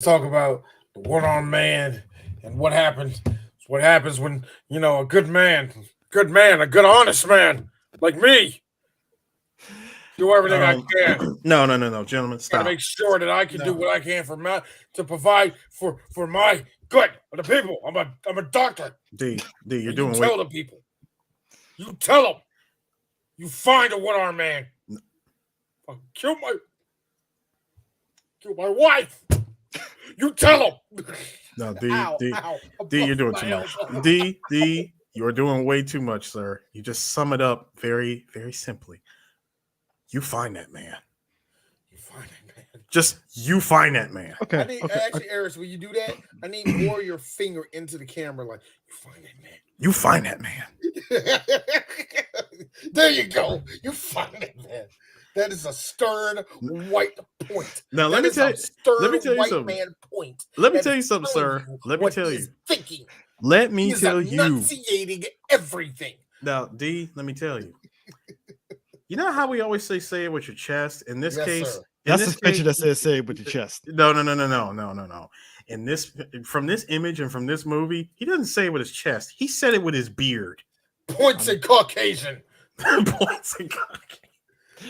talk about the one-armed man and what happens. What happens when a good man, a good honest man like me, do everything I can. No, no, no, no, gentlemen, Got to stop. make sure that I can do No, what I can for my to provide for my good of the people. I'm a doctor, D, you're and you doing way. tell the people. You tell them. You find a one-armed man. Fucking kill my wife. You tell them. No, D, Ow, D, ow! I D, you're busted doing my too much. elbow. D, you're doing way too much, sir. You just sum it up very, very simply. You find that man. You find it, man. Just you find that man. I Okay, need okay. actually, Eris, when you do that, I need more of your finger into the camera, like you find that man. You find that man. There you go. You find it, man. That is a stern white point. Now That is a let me stern tell you white something. man point. Let me That tell is you something, telling sir. you Let me what tell he you. is thinking. Let He me is tell you. enunciating everything. Now, D, let me tell you. You know how we always say it with your chest? In this Yes, case, sir. That's the picture that says "say it with your chest." no. In this, from this image and from this movie, he doesn't say it with his chest. He said it with his beard. Points and Caucasian. Points and cock.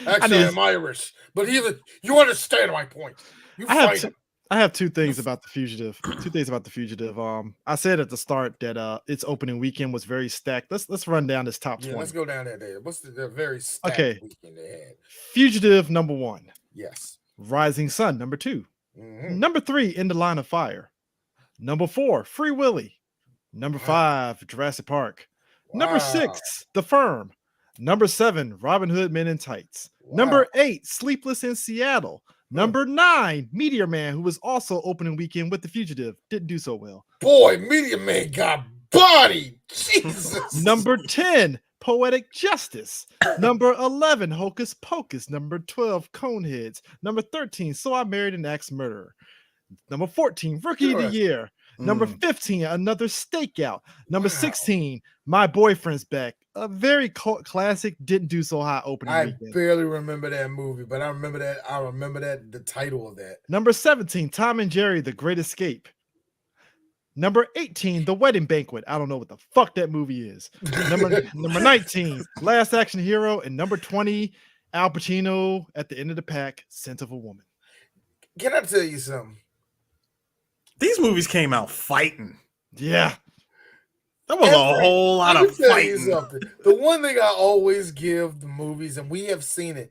Actually, need- I'm Irish, but even you understand my point. You I have find two, him. I have two things about the fugitive. Two things about the fugitive. I said at the start that its opening weekend was very stacked. Let's run down this top Yeah, 20. let's go down there. What's the very stacked Okay. weekend they had? Fugitive number 1, Yes. Rising Sun number 2, Mm-hmm. number 3, In the Line of Fire, number 4, Free Willy, number Wow. 5, Jurassic Park, number Wow. 6, The Firm, number 7, Robin Hood Men in Tights, Wow. number 8, Sleepless in Seattle, number 9, Meteor Man, who was also opening weekend with The Fugitive, didn't do so well. Boy, Media Man got bodied. Jesus. Number 10, Poetic Justice. Number 11, Hocus Pocus. Number 12, Coneheads. Number 13, So I Married an Axe Murderer. Number 14, Rookie of the Year. Number 15, Another Stakeout. Number 16, My Boyfriend's Back. A very cult classic, didn't do so hot opening I weekend. barely remember that movie, but I remember that the title of that. Number 17, Tom and Jerry, The Great Escape. Number 18, The Wedding Banquet. I don't know what the fuck that movie is. Number 19, Last Action Hero. And number 20, Al Pacino at the end of the pack, Scent of a Woman. Can I tell you something? These movies came out fighting. Yeah. That was a whole lot Let me of tell you fighting. something. The one thing I always give the movies, and we have seen it.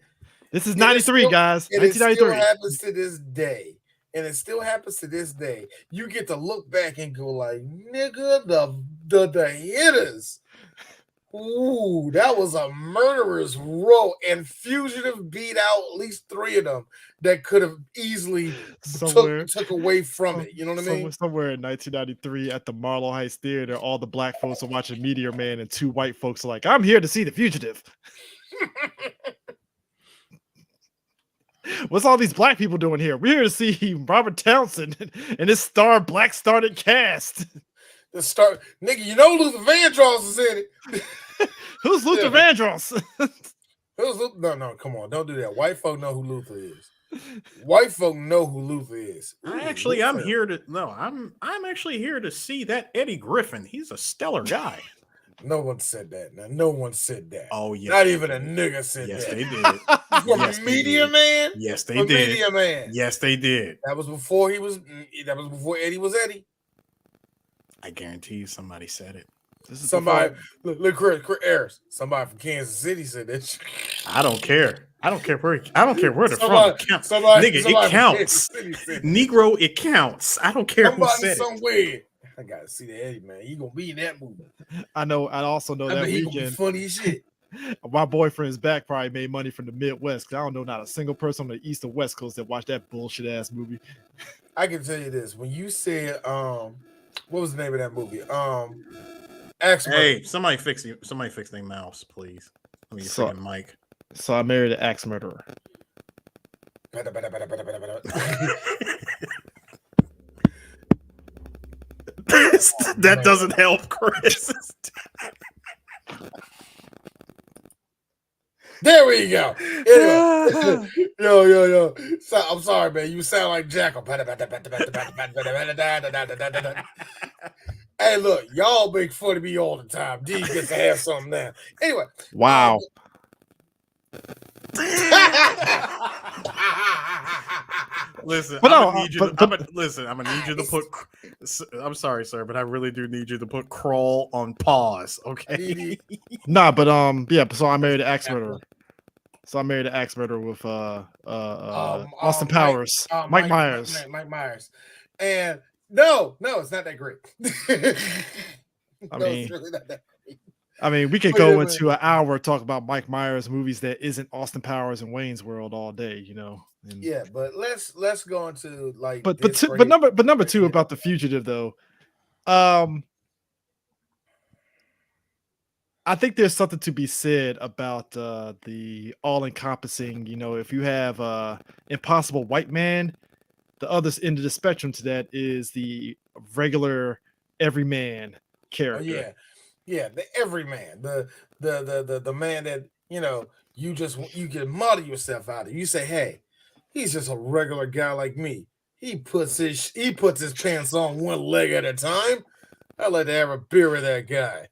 This is 93, guys. And it still 1993. happens to this day. And it still happens to this day. You get to look back and go like, nigga, the hitters. Ooh, that was a murderer's row. And Fugitive beat out at least 3 of them that could have easily took away from it. You know what I mean? Somewhere in 1993 at the Marlow Heights Theater, all the black folks are watching Meteor Man and 2 white folks are like, I'm here to see The Fugitive. What's all these black people doing here? We're here to see Robert Townsend and his black started cast. The star, nigga, you know Luther Vandross is in it. Who's Luther Vandross? No, come on, don't do that. White folk know who Luther is. White folk know who Luther is. I'm actually here to see that Eddie Griffin. He's a stellar guy. No one said that. Now, no one said that. Oh, yes. Not even a nigga said yes, that. They did. From yes, Media Man? Yes, they From did. Media Man. Yes, they did. That was before Eddie was Eddie. I guarantee you somebody said it. Somebody, look, Chris Harris. Somebody from Kansas City said that shit. I don't care. I don't care where they're from. It counts. Nigga, it counts. Negro, it counts. I don't care who said it. Somewhere. I gotta see the Eddie, man. He gonna be in that movie. I know. I also know that he weekend. Gonna be funny as shit. My Boyfriend's Back probably made money from the Midwest because I don't know not a single person on the East or West Coast that watched that bullshit ass movie. I can tell you this: when you said, what was the name of that movie? Axe Murderer. Hey, somebody fix their mouse, please. Let me get freaking mic. So I married an axe murderer. That doesn't help, Chris. There we go. Anyway, yo. So, I'm sorry, man. You sound like Jackal. Hey, look, y'all make fun of me all the time. D gets to have something now. Anyway. Wow. Listen, I'm gonna need you to put. I'm sorry, sir, but I really do need you to put Crawl on pause, okay? Nah, but yeah. So I married an axe murderer. With Austin Powers, Mike Myers. Mike Myers, and no, it's not that great. It's really not that great. I mean, we could go into an hour talk about Mike Myers movies that isn't Austin Powers and Wayne's World all day, you know. And, yeah, but let's go into like. But number two about The Fugitive though, I think there's something to be said about the all-encompassing. You know, if you have Impossible White Man, the other end of the spectrum to that is the regular everyman character. Yeah, the everyman, the man that you can model yourself out of. You say, hey, he's just a regular guy like me. He puts his pants on one leg at a time. I like to have a beer with that guy.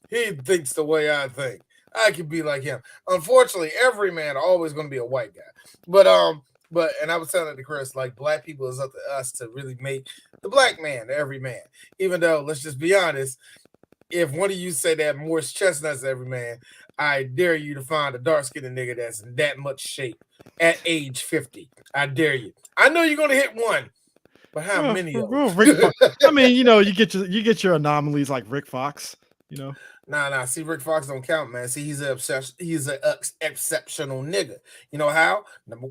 He thinks the way I think. I can be like him. Unfortunately, every man always going to be a white guy. But and I was telling it to Chris, like black people, is up to us to really make the black man every man. Even though, let's just be honest, if one of you say that Morris Chestnut's every man, I dare you to find a dark-skinned nigga that's in that much shape at age 50. I dare you. I know you're going to hit one. But how many of them? I mean, you get your anomalies like Rick Fox, you know. Nah. See, Rick Fox don't count, man. See, he's an exceptional nigga. You know how? Number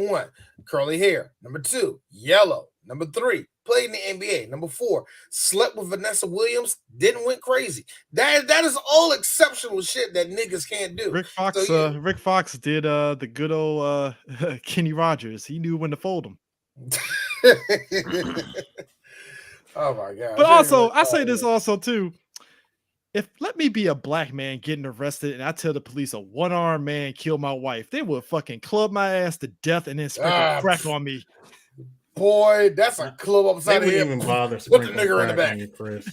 one, curly hair. Number two, yellow. Number three, played in the NBA. Number four, slept with Vanessa Williams. Didn't went crazy. That is all exceptional shit that niggas can't do. Rick Fox, Rick Fox did the good old Kenny Rogers. He knew when to fold him. Oh my god! But also, I say this also too. If let me be a black man getting arrested and I tell the police a one-armed man killed my wife, they would fucking club my ass to death and then sprinkle crack on me. Boy, that's a club upside the head. Even bother put the nigger in the back. You, Chris.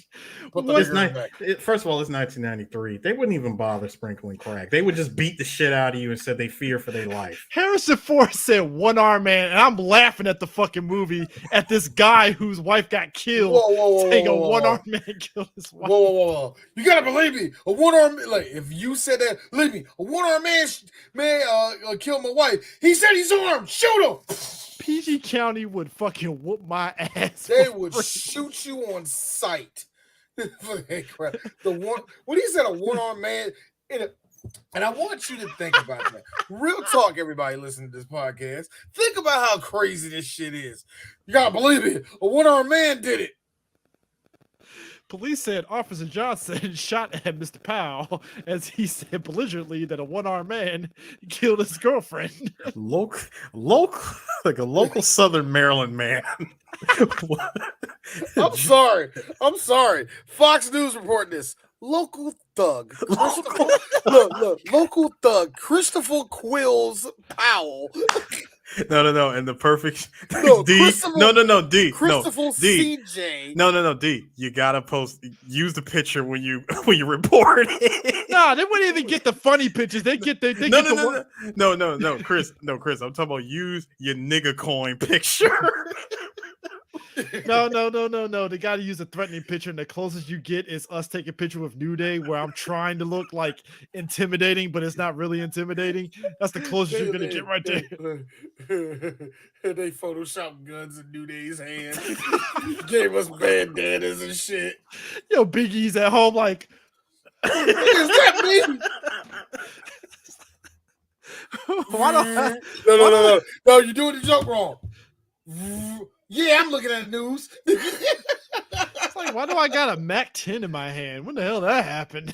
First of all, it's 1993. They wouldn't even bother sprinkling crack. They would just beat the shit out of you and said they fear for their life. Harrison Ford said one-armed man, and I'm laughing at the fucking movie at this guy whose wife got killed. Saying a one-armed man killed his wife. Whoa. You gotta believe me. A one-armed, like, if you said that, believe me, a one-armed man killed my wife. He said he's armed. Shoot him. PG County would fucking whoop my ass. They would shoot you on sight. The one when he said a one-armed man, and I want you to think about that. Real talk, everybody listening to this podcast. Think about how crazy this shit is. You gotta believe it. A one-armed man did it. Police said Officer Johnson shot at Mr. Powell as he said belligerently that a one-armed man killed his girlfriend. Like a local Southern Maryland man. I'm sorry. Fox News reporting this. Local thug. Local thug. Christopher Quills Powell. No, and the perfect D. D. Christopher CJ. No, D. You gotta use the picture when you report it. No, they wouldn't even get the funny pictures. They get the No, Chris. I'm talking about use your nigga coin picture. No. They got to use a threatening picture, and the closest you get is us taking a picture with New Day, where I'm trying to look like intimidating, but it's not really intimidating. That's the closest you're gonna get right there. They photoshopped guns in New Day's hands, gave us bandanas and shit. Yo, Big E's at home like, is that me? No, you're doing the joke wrong. Yeah, I'm looking at the news. It's like, why do I got a Mac 10 in my hand? When the hell that happened?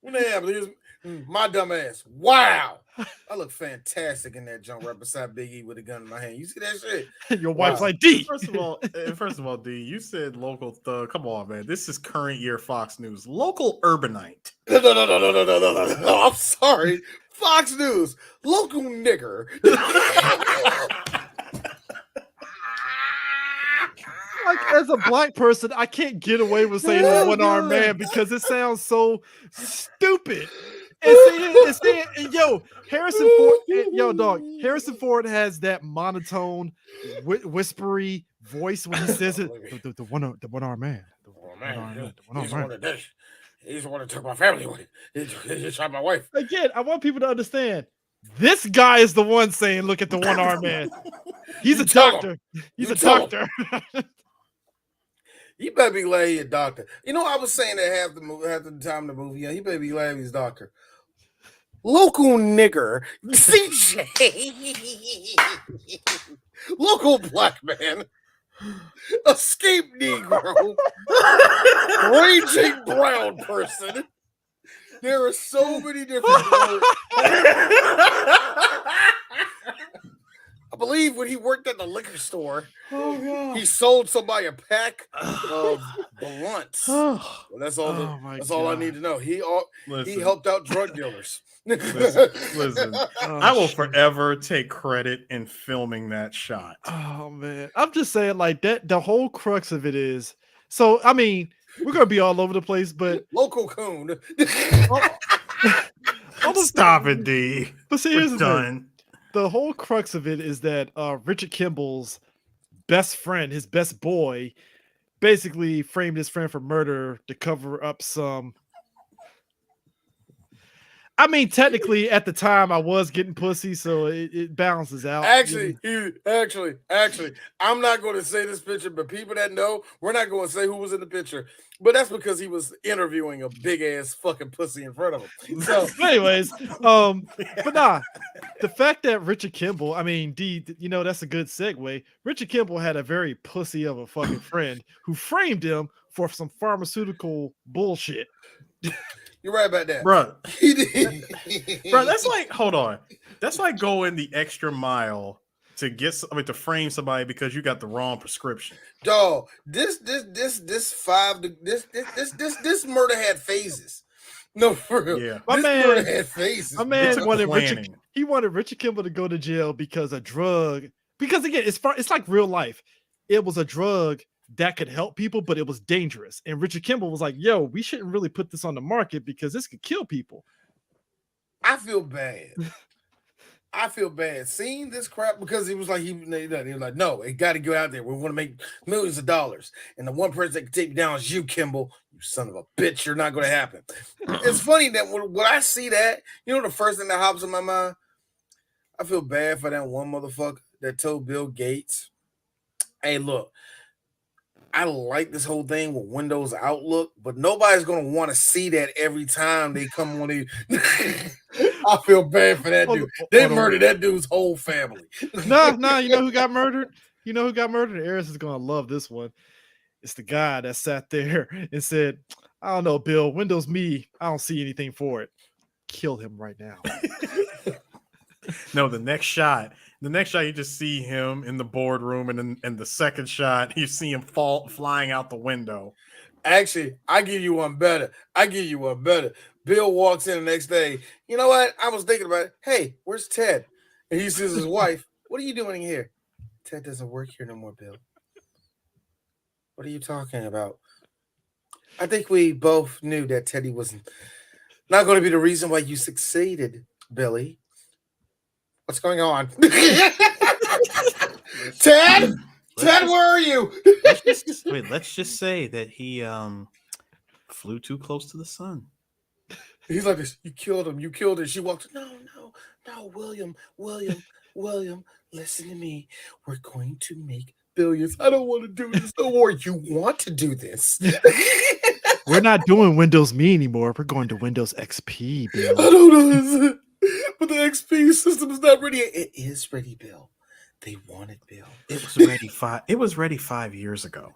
When that happened? Here's my dumb ass. Wow. I look fantastic in that jump right beside Big E with a gun in my hand. You see that shit? Your wife's like, D. First of all, D, you said local thug. Come on, man. This is current year Fox News. Local urbanite. No. I'm sorry. Fox News, local nigger. Like, as a black person, I can't get away with saying the one-armed man because it sounds so stupid. And yo, Harrison Ford, Harrison Ford has that monotone, whispery voice when he says it. The one-armed man. The one-armed man. He's the one that took my family away. He shot my wife. Again, I want people to understand. This guy is the one saying, "Look at the one-armed man." He's a doctor. He's a doctor. He better be glad he's a doctor. You know, I was saying that half the time of the movie, he better be glad he's a doctor. Local nigger, CJ. Local black man. Escaped Negro. Raging brown person. There are so many different words. I believe when he worked at the liquor store, he sold somebody a pack of blunts. Well, that's all. That's all I need to know. He helped out drug dealers. Listen. I will forever take credit in filming that shot. Oh man, I'm just saying like that. The whole crux of it is. So I mean, we're gonna be all over the place, but local coon. Stop it, D. But see, here's the thing. The whole crux of it is that Richard Kimball's best friend, his best boy, basically framed his friend for murder to cover up some. I mean, technically, at the time, I was getting pussy, so it balances out. Actually, I'm not going to say this picture, but people that know, we're not going to say who was in the picture. But that's because he was interviewing a big ass fucking pussy in front of him. So, anyways, but nah, the fact that Richard Kimball, I mean, that's a good segue. Richard Kimball had a very pussy of a fucking friend who framed him for some pharmaceutical bullshit. You're right about that, bro. Bro, that's like, hold on, that's like going the extra mile to to frame somebody because you got the wrong prescription. Dog, this murder had phases. No, for real. Yeah, murder had phases. My man wanted Richard Kimball to go to jail because a drug. Because again, it's like real life. It was a drug that could help people, but it was dangerous. And Richard Kimball was like, yo, we shouldn't really put this on the market because this could kill people. I feel bad. Seeing this crap because he was like, no, it got to go out there. We want to make millions of dollars. And the one person that can take me down is you, Kimball. You son of a bitch. You're not going to happen. It's funny that when I see that, the first thing that hops in my mind, I feel bad for that one motherfucker that told Bill Gates, hey, look, I like this whole thing with Windows Outlook, but nobody's going to want to see that every time they come on. I feel bad for that dude. They murdered that dude's whole family. No, you know who got murdered? Aris is going to love this one. It's the guy that sat there and said, I don't know, Bill, Windows Me, I don't see anything for it. Kill him right now. No, the next shot, you just see him in the boardroom, and the second shot, you see him flying out the window. Actually, I give you one better. Bill walks in the next day. You know what? I was thinking about it. Hey, where's Ted? And he says his wife, what are you doing here? Ted doesn't work here no more, Bill. What are you talking about? I think we both knew that Teddy was not going to be the reason why you succeeded, Billy. What's going on? Ted, where are you? Let's just say that he flew too close to the sun. He's like this. You killed him. She walked. No, William. Listen to me. We're going to make billions. I don't want to do this. Don't worry. You want to do this. We're not doing Windows Me anymore. We're going to Windows XP, Bill. I don't know. But the XP system is not ready. It is ready, Bill. They want it, Bill. It was ready 5 years ago.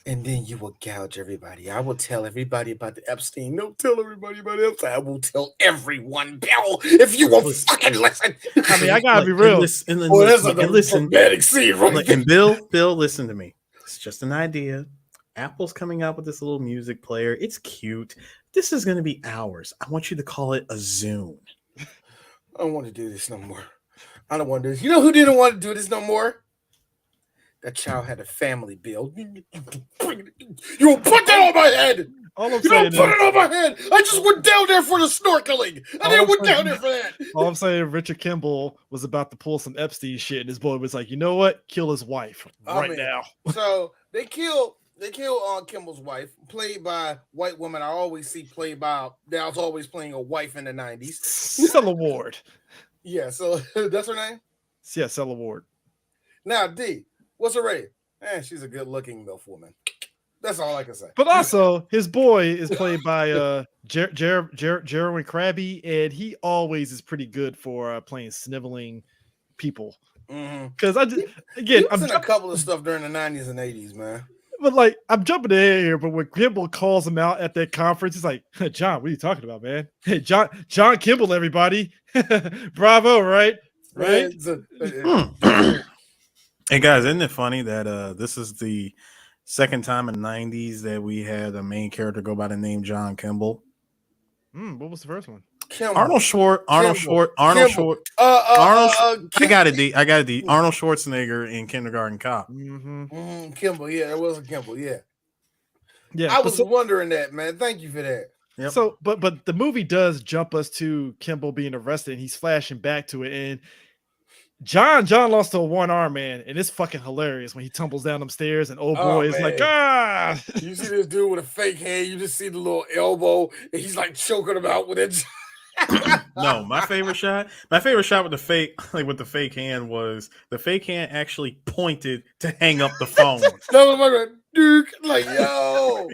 And then you will gouge everybody. I will tell everybody about the Epstein. Don't tell everybody about Epstein. I will tell everyone, Bill, if you will fucking listen. I mean, I gotta be real. Listen, and Bill, listen to me. It's just an idea. Apple's coming out with this little music player. It's cute. This is going to be ours. I want you to call it a Zune. I don't want to do this no more. I don't want to do this. You know who didn't want to do this no more? That child had a family bill. You don't put that on my head. All I'm You don't saying put is, it on my head. I just went down there for the snorkeling. I didn't went down there for that. all I'm saying, Richard Kimball was about to pull some Epstein shit, and his boy was like, you know what? Kill his wife now. So they kill Kimball's wife, played by white woman. I always see played by. They was always playing a wife in the 90s. Cella Ward. Yeah, so that's her name. Yeah, Cella Ward. Now D, what's her rating? She's a good-looking MILF woman. That's all I can say. But also, his boy is played by Jerwin Krabby, and he always is pretty good for playing sniveling people. Because I'm in a couple of stuff during the 90s and 80s, man. But like, I'm jumping ahead here. But when Kimball calls him out at that conference, he's like, "John, what are you talking about, man? Hey, John Kimball, everybody, bravo, right?" Hey guys, isn't it funny that this is the second time in the 90s that we had a main character go by the name John Kimball? What was the first one? Arnold Schwartz. I got it. D. Arnold Schwarzenegger in Kindergarten Cop. Kimball, yeah, it was a Kimball, yeah. Yeah, I was wondering that, man. Thank you for that. Yep. So, but the movie does jump us to Kimball being arrested, and he's flashing back to it, and John lost to a one-arm man, and it's fucking hilarious when he tumbles down them stairs, and old boy is like, ah! You see this dude with a fake hand, you just see the little elbow, and he's like choking him out with it. No, my favorite shot with the fake hand was the fake hand actually pointed to hang up the phone. No, my dude, like, yo.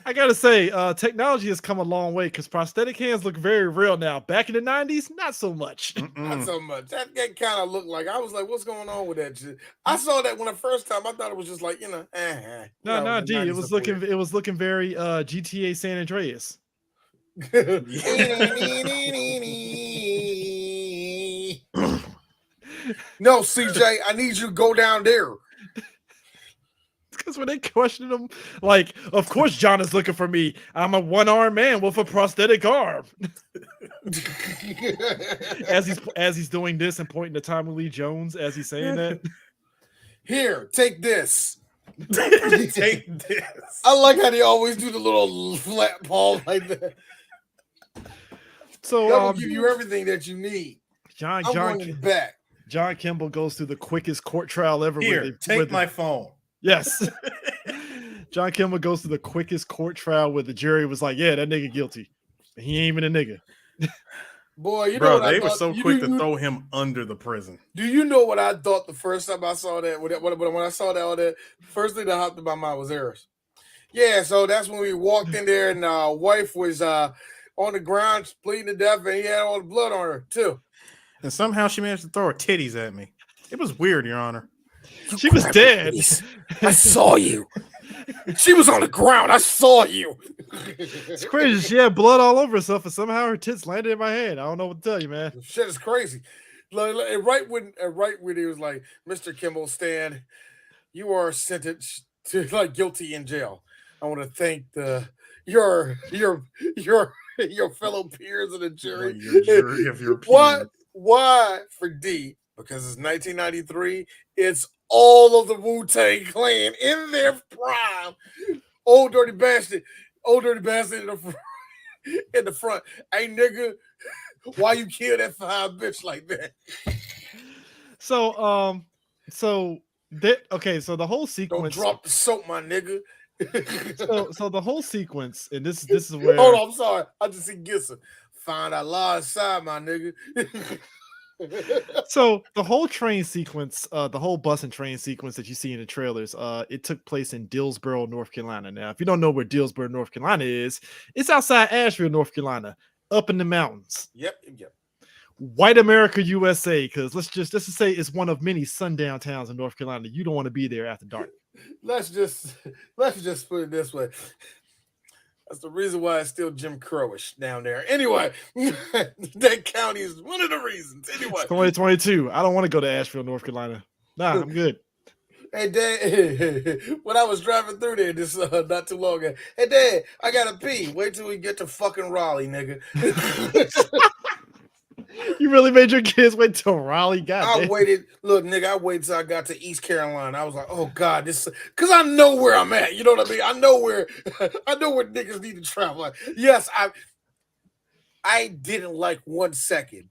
I gotta say, technology has come a long way because prosthetic hands look very real now. Back in the 90s, not so much. Not so much. That kind of looked like, I was like, what's going on with that shit? I saw that when the first time, I thought it was just like, No, D, it was looking very GTA San Andreas. No, CJ, I need you to go down there. Because when they questioned him, like, of course John is looking for me. I'm a one-armed man with a prosthetic arm. as he's doing this and pointing to Tommy Lee Jones as he's saying that. Here, take this. Take this. I like how they always do the little flat palm like that. So that will give you everything that you need. John back. John Kimball goes through the quickest court trial ever. Here, take my phone. Yes. John Kimball goes through the quickest court trial where the jury was like, yeah, that nigga guilty. He ain't even a nigga. Boy, they were so quick to throw him under the prison. Do you know what I thought the first time I saw that? When I saw that, all that, first thing that hopped in my mind was Eris. Yeah, so that's when we walked in there and wife was on the ground bleeding to death and he had all the blood on her too. And somehow she managed to throw her titties at me. It was weird, Your Honor. She was dead. I saw you. She was on the ground. I saw you. It's crazy. She had blood all over herself, and somehow her tits landed in my hand. I don't know what to tell you, man. Shit is crazy. Right when he was like, Mr. Kimball, Stan, you are sentenced to like guilty in jail. I want to thank your fellow peers in the jury. Your jury of your peers. Why for D? Because it's 1993. It's all of the Wu-Tang Clan in their prime. Old dirty bastard in the front. Hey nigga, why you kill that fine bitch like that? So the whole sequence. Don't drop the soap, my nigga. so the whole sequence, and this is where. Hold on, I'm sorry. I just see Gissa. Find out law inside, my nigga. So the whole train sequence, the whole bus and train sequence that you see in the trailers, it took place in Dillsboro, North Carolina. Now, if you don't know where Dillsboro, North Carolina is, it's outside Asheville, North Carolina, up in the mountains. Yep. White America, USA, because let's just say it's one of many sundown towns in North Carolina. You don't want to be there after dark. Let's just put it this way. That's the reason why it's still Jim Crowish down there. Anyway, that county is one of the reasons. Anyway, it's 2022. I don't want to go to Asheville, North Carolina. Nah, I'm good. Hey, Dad, when I was driving through there this not too long ago, hey, Dad, I got to pee. Wait till we get to fucking Raleigh, nigga. You really made your kids wait till Raleigh? God damn. Look, nigga, I waited till I got to East Carolina. I was like, oh God, this, because I know where I'm at. You know what I mean? I know where niggas need to travel. Like, yes, I didn't like 1 second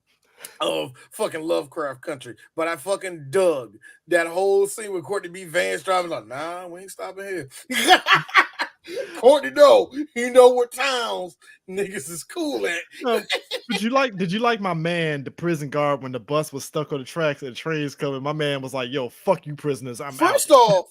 of fucking Lovecraft Country, but I fucking dug that whole scene with Courtney B. Vance driving like, nah, we ain't stopping here. Courtney, no, you know what towns niggas is cool at. Did you like my man, the prison guard, when the bus was stuck on the tracks and the train's coming? My man was like, yo, fuck you prisoners. First off,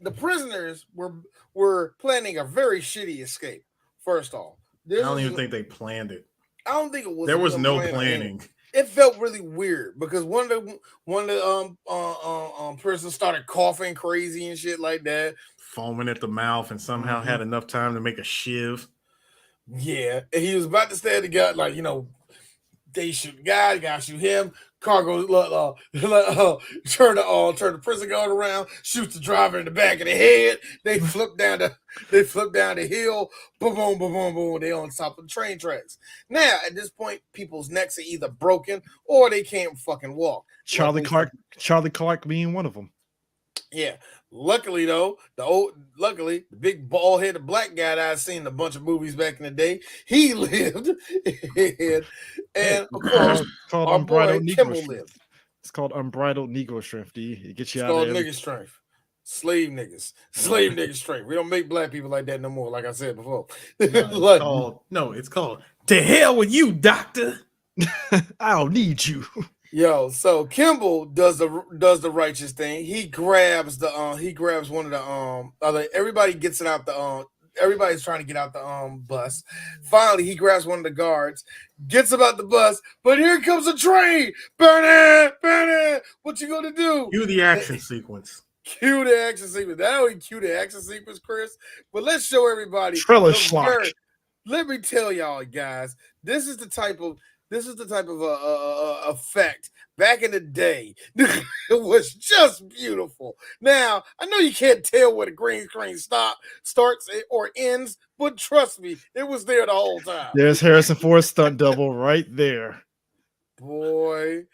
the prisoners were planning a very shitty escape. First off, I don't even think they planned it. I don't think it was. There was no planning. It felt really weird because one of the prisoners started coughing crazy and shit like that, foaming at the mouth, and somehow had enough time to make a shiv. Yeah, and he was about to stab the guy, like, you know, they shoot the guy shoot him. Cargo turn the prison guard around, shoots the driver in the back of the head. They flip down the hill. Boom, boom, boom, boom, boom. They on top of the train tracks. Now, at this point, people's necks are either broken or they can't fucking walk. Charlie Clark being one of them. Yeah. Luckily, though, the big bald-headed black guy that I've seen in a bunch of movies back in the day, he lived, and of course, our boy Kimball lived. It's called unbridled Negro strength. D. It gets you out of there. Nigga strength, slave niggas strength. We don't make black people like that no more. Like I said before, it's called to hell with you, doctor. I don't need you. Yo, so Kimball does the righteous thing. He grabs one of the everybody gets it out the everybody's trying to get out the bus. Finally, he grabs one of the guards, gets him out the bus, but here comes a train. Burn it. What you gonna do? Cue the action sequence. Cue the action sequence. That only cue the action sequence, Chris. But let's show everybody. Trailer schlock. Let me tell y'all, guys, this is the type of effect back in the day. It was just beautiful. Now, I know you can't tell where the green screen starts or ends, but trust me, it was there the whole time. There's Harrison Ford's stunt double right there. Boy.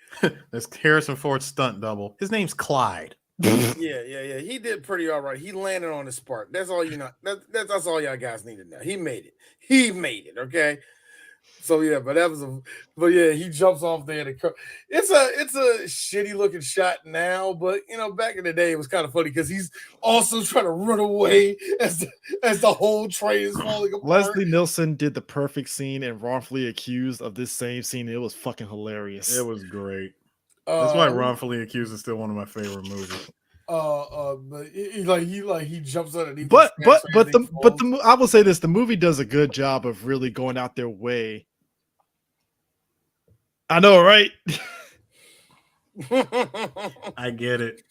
That's Harrison Ford's stunt double. His name's Clyde. Yeah. He did pretty all right. He landed on his part. That's all you know. That's all y'all guys need to know. He made it, okay? So yeah, he jumps off there. It's a shitty looking shot now, but you know, back in the day, it was kind of funny because he's also trying to run away as the whole train is falling apart. Leslie Nielsen did the perfect scene and Wrongfully Accused of this same scene. It was fucking hilarious. It was great. That's why Wrongfully Accused is still one of my favorite movies. But he jumps underneath. But I will say this: the movie does a good job of really going out their way. I know, right? I get it.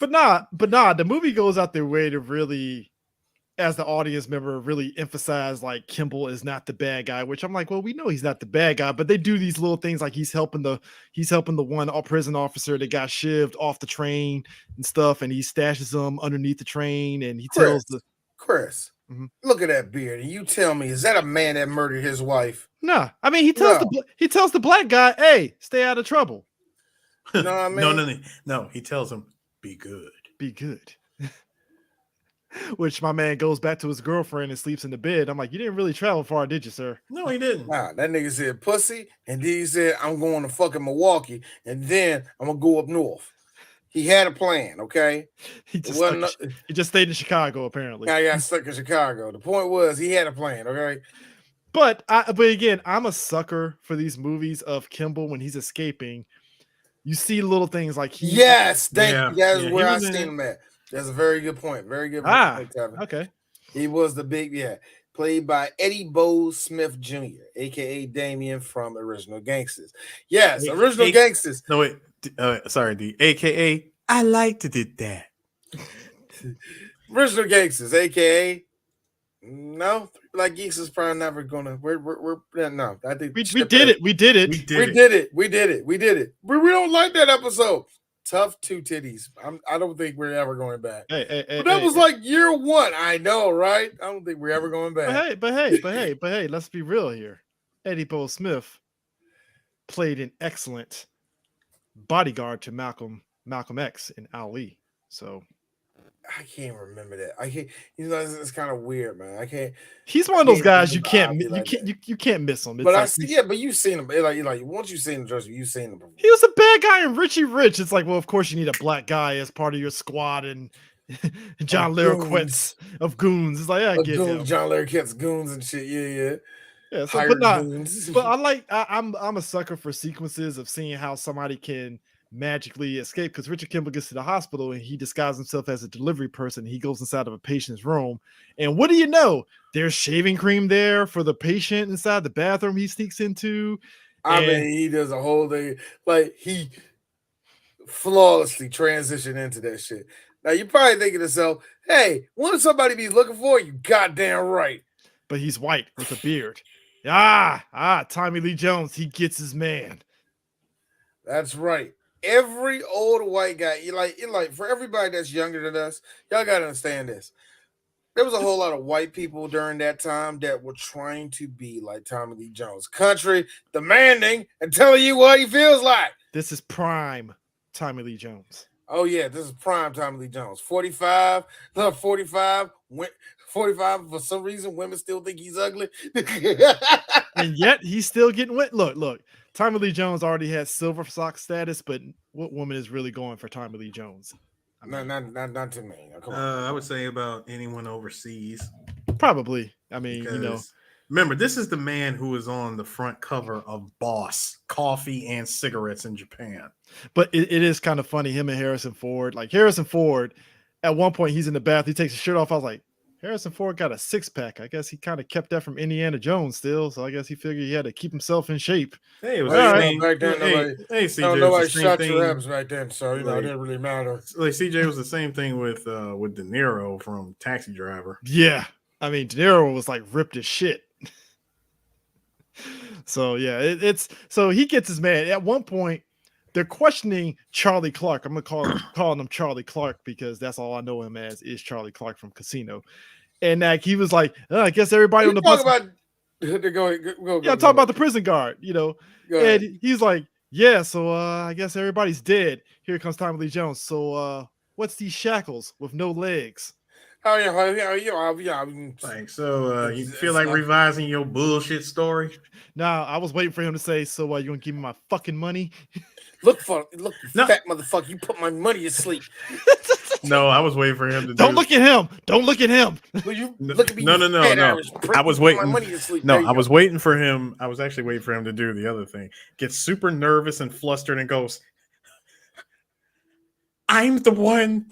But the movie goes out their way to really, as the audience member, really emphasize like Kimball is not the bad guy, which I'm like, well, we know he's not the bad guy, but they do these little things like he's helping the one prison officer that got shivved off the train and stuff, and he stashes them underneath the train, and he tells Chris. Mm-hmm. Look at that beard, and you tell me, is that a man that murdered his wife? No, I mean he tells the black guy, "Hey, stay out of trouble." You know what I mean? No. He tells him, "Be good, be good." Which my man goes back to his girlfriend and sleeps in the bed. I'm like, you didn't really travel far, did you, sir? No, he didn't. Nah, that nigga said pussy, and then he said, "I'm going to fucking Milwaukee, and then I'm gonna go up north." He had a plan, okay? He just stayed in Chicago, apparently. I got stuck in Chicago. The point was he had a plan, okay? But again, I'm a sucker for these movies of Kimball when he's escaping. You see little things like thank you. That's where I seen him at. That's a very good point. Very good point. Okay. He was the big, played by Eddie Bo Smith Jr., aka Damien from Original Gangsters. Yes, Original Gangsters. No, wait. Sorry, the AKA I like to do that. Original Gangsters, AKA no, like Geeks is probably never gonna. We're no. I think we did it. We did it. We did it. We don't like that episode. tough two titties. I don't think we're ever going back. Hey, but that was like year one. I know, right? I don't think we're ever going back. But hey, let's be real here. Eddie Bo Smith played an excellent bodyguard to Malcolm X in Ali. So I can't remember that. I can't. It's kind of weird, man. I can't. He's one of those guys you can't miss him. It's but like, but you've seen him. Like once you've seen him, Joseph, you've seen him before. He was a bad guy in Richie Rich. It's like, well, of course you need a black guy as part of your squad and John Larroquette's of goons. It's like, I get him. John Larroquette's goons and shit. Yeah. Yeah, so, but I'm a sucker for sequences of seeing how somebody can magically escape, because Richard Kimball gets to the hospital and he disguises himself as a delivery person. He goes inside of a patient's room, and what do you know? There's shaving cream there for the patient inside the bathroom he sneaks into. I mean, he does a whole thing. Like, he flawlessly transitioned into that shit. Now, you're probably thinking to yourself, hey, wouldn't somebody be looking for you? Goddamn right. But he's white with a beard. Tommy Lee Jones, he gets his man. That's right. Every old white guy, like for everybody that's younger than us, y'all gotta understand this. There was a whole lot of white people during that time that were trying to be like Tommy Lee Jones. Country, demanding, and telling you what he feels like. This is prime Tommy Lee Jones. Oh, yeah, this is prime Tommy Lee Jones. 45, for some reason, women still think he's ugly. And yet, he's still getting wet. Look. Tommy Lee Jones already has silver sock status, but what woman is really going for Tommy Lee Jones? I mean, not to me. Come on. I would say about anyone overseas. Probably. I mean, remember, this is the man who is on the front cover of Boss Coffee and Cigarettes in Japan. But it is kind of funny, him and Harrison Ford. Like, Harrison Ford, at one point, he's in the bath. He takes his shirt off. I was like, Harrison Ford got a six-pack. I guess he kind of kept that from Indiana Jones still, so I guess he figured he had to keep himself in shape. Hey, it was back then. CJ, nobody shot your abs back then, so it didn't really matter. Like, CJ was the same thing with De Niro from Taxi Driver. Yeah, I mean, De Niro was like ripped as shit. So yeah, so he gets his man. At one point, they're questioning Charlie Clark. I'm gonna calling him Charlie Clark because that's all I know him as is Charlie Clark from Casino. And like he was like, I guess everybody on the bus. Go, I'm talking about the prison guard, And he's like, yeah, so I guess everybody's dead. Here comes Tommy Lee Jones. So what's these shackles with no legs? Oh yeah. Thanks. So you feel like revising your bullshit story? Nah, I was waiting for him to say, so you gonna give me my fucking money? Look, fat motherfucker, you put my money to sleep. No, I was waiting for him to Don't look at him. Don't look at him. Look at me. No. I was waiting. My money to sleep. No, I was waiting for him. I was actually waiting for him to do the other thing. Gets super nervous and flustered and goes, I'm the one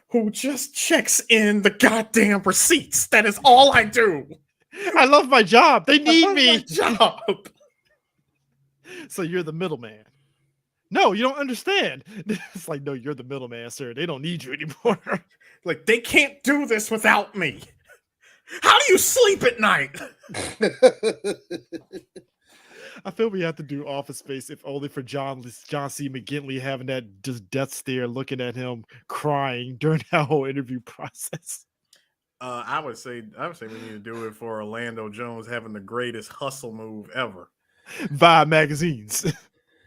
who just checks in the goddamn receipts. That is all I do. I love my job. They need me. Job. So you're the middleman. No, you don't understand. It's like, no, you're the middleman, sir. They don't need you anymore. Like, they can't do this without me. How do you sleep at night? I feel we have to do Office Space if only for John C. McGinley having that just death stare, looking at him crying during that whole interview process. I would say we need to do it for Orlando Jones having the greatest hustle move ever. Vibe magazines.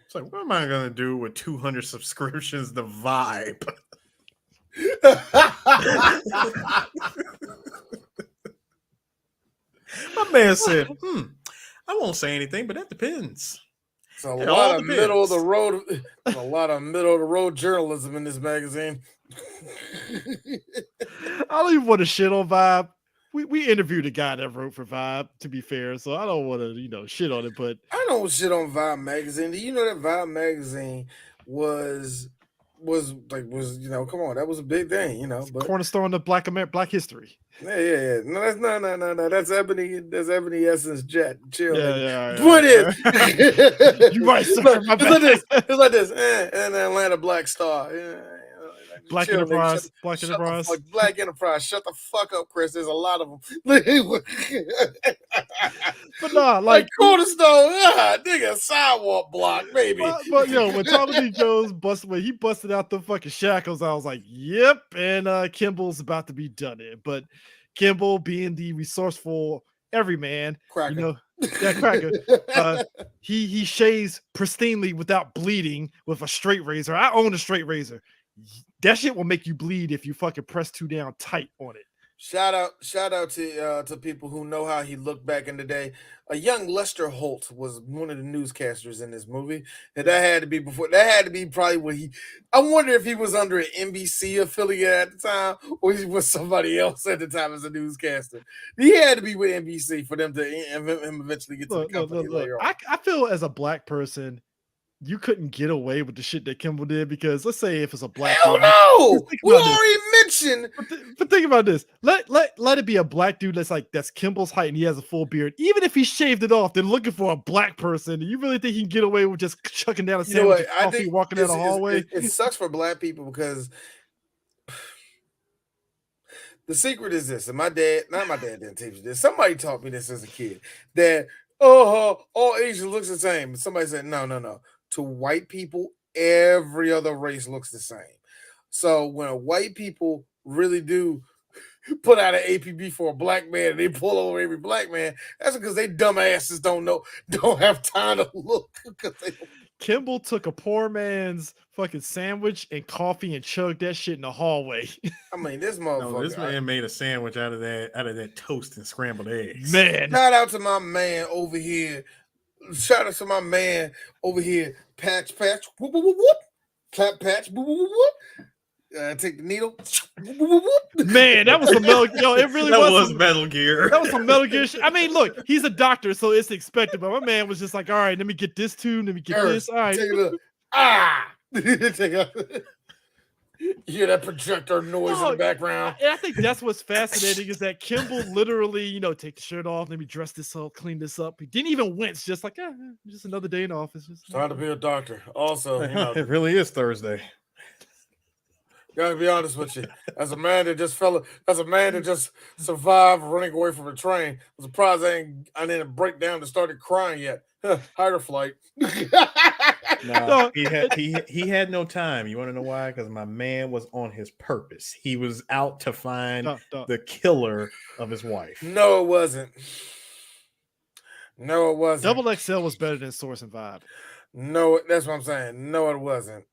It's like, what am I gonna do with 200 subscriptions to Vibe? My man said, I won't say anything, but that depends. It's a lot of middle of the road. There's a lot of middle of the road journalism in this magazine. I don't even want to shit on Vibe. We interviewed a guy that wrote for Vibe, to be fair, so I don't want to, shit on it. But I don't shit on Vibe magazine. Do you know that Vibe magazine was come on, that was a big thing, but cornerstone of Black history. Yeah. No, that's Ebony. That's Ebony Essence Jet. Chill. Yeah. Put it. You right, sir. It's like this. And Atlanta Black Star. Yeah. Black Chill, nigga. Enterprise. Black Enterprise. Black Enterprise. Shut the fuck up, Chris. There's a lot of them. But nah, like Cornerstone, nigga, sidewalk block, baby. But yo, when Tommy Lee Jones busted out the fucking shackles, I was like, yep. And Kimball's about to be done in. But Kimball, being the resourceful everyman, Cracker. you know, that cracker, he shaves pristinely without bleeding with a straight razor. I own a straight razor. That shit will make you bleed if you fucking press too down tight on it. Shout out to people who know how he looked back in the day. A young Lester Holt was one of the newscasters in this movie, and that had to be probably what he. I wonder if he was under an NBC affiliate at the time, or he was somebody else at the time as a newscaster. He had to be with NBC for them to him eventually get to the company later on. I feel as a black person, you couldn't get away with the shit that Kimball did, because let's say if it's a black dude, no, we already mentioned. But think about this. Let it be a black dude that's Kimball's height and he has a full beard. Even if he shaved it off, they're looking for a black person. You really think he can get away with just chucking down a sandwich and coffee, walking down the hallway? It sucks for black people because the secret is this, and my dad didn't teach me this. Somebody taught me this as a kid, that all Asians looks the same. Somebody said, no. To white people, every other race looks the same. So when white people really do put out an APB for a black man and they pull over every black man, that's because they dumbasses don't have time to look. Kimball took a poor man's fucking sandwich and coffee and chugged that shit in the hallway. I mean, this motherfucker. No, this man made a sandwich out of that toast and scrambled eggs. Man, shout out to my man over here. Shout out to my man over here. Patch, whoop, whoop, whoop, whoop. Clap, patch, whoop, whoop, whoop. Take the needle. Whoop, whoop, whoop. Man, that was some Metal Gear. Yo, it really was Metal Gear. That was some Metal Gear shit. I mean, look, he's a doctor, so it's expected. But my man was just like, all right, let me get this too. Let me get this. All right. Take a look. You hear that projector noise in the background? And I think that's what's fascinating is that Kimball literally, take the shirt off, let me dress this up, clean this up. He didn't even wince, just like, just another day in office. Just trying to be a doctor. Also, it really is Thursday. Gotta be honest with you. As a man that just survived running away from a train, I'm surprised I didn't break down and started crying yet. Higher flight. No, he had no time. You want to know why? Because my man was on his purpose. He was out to find the killer of his wife. No, it wasn't. Double XL was better than Source and Vibe. No, that's what I'm saying. No, it wasn't.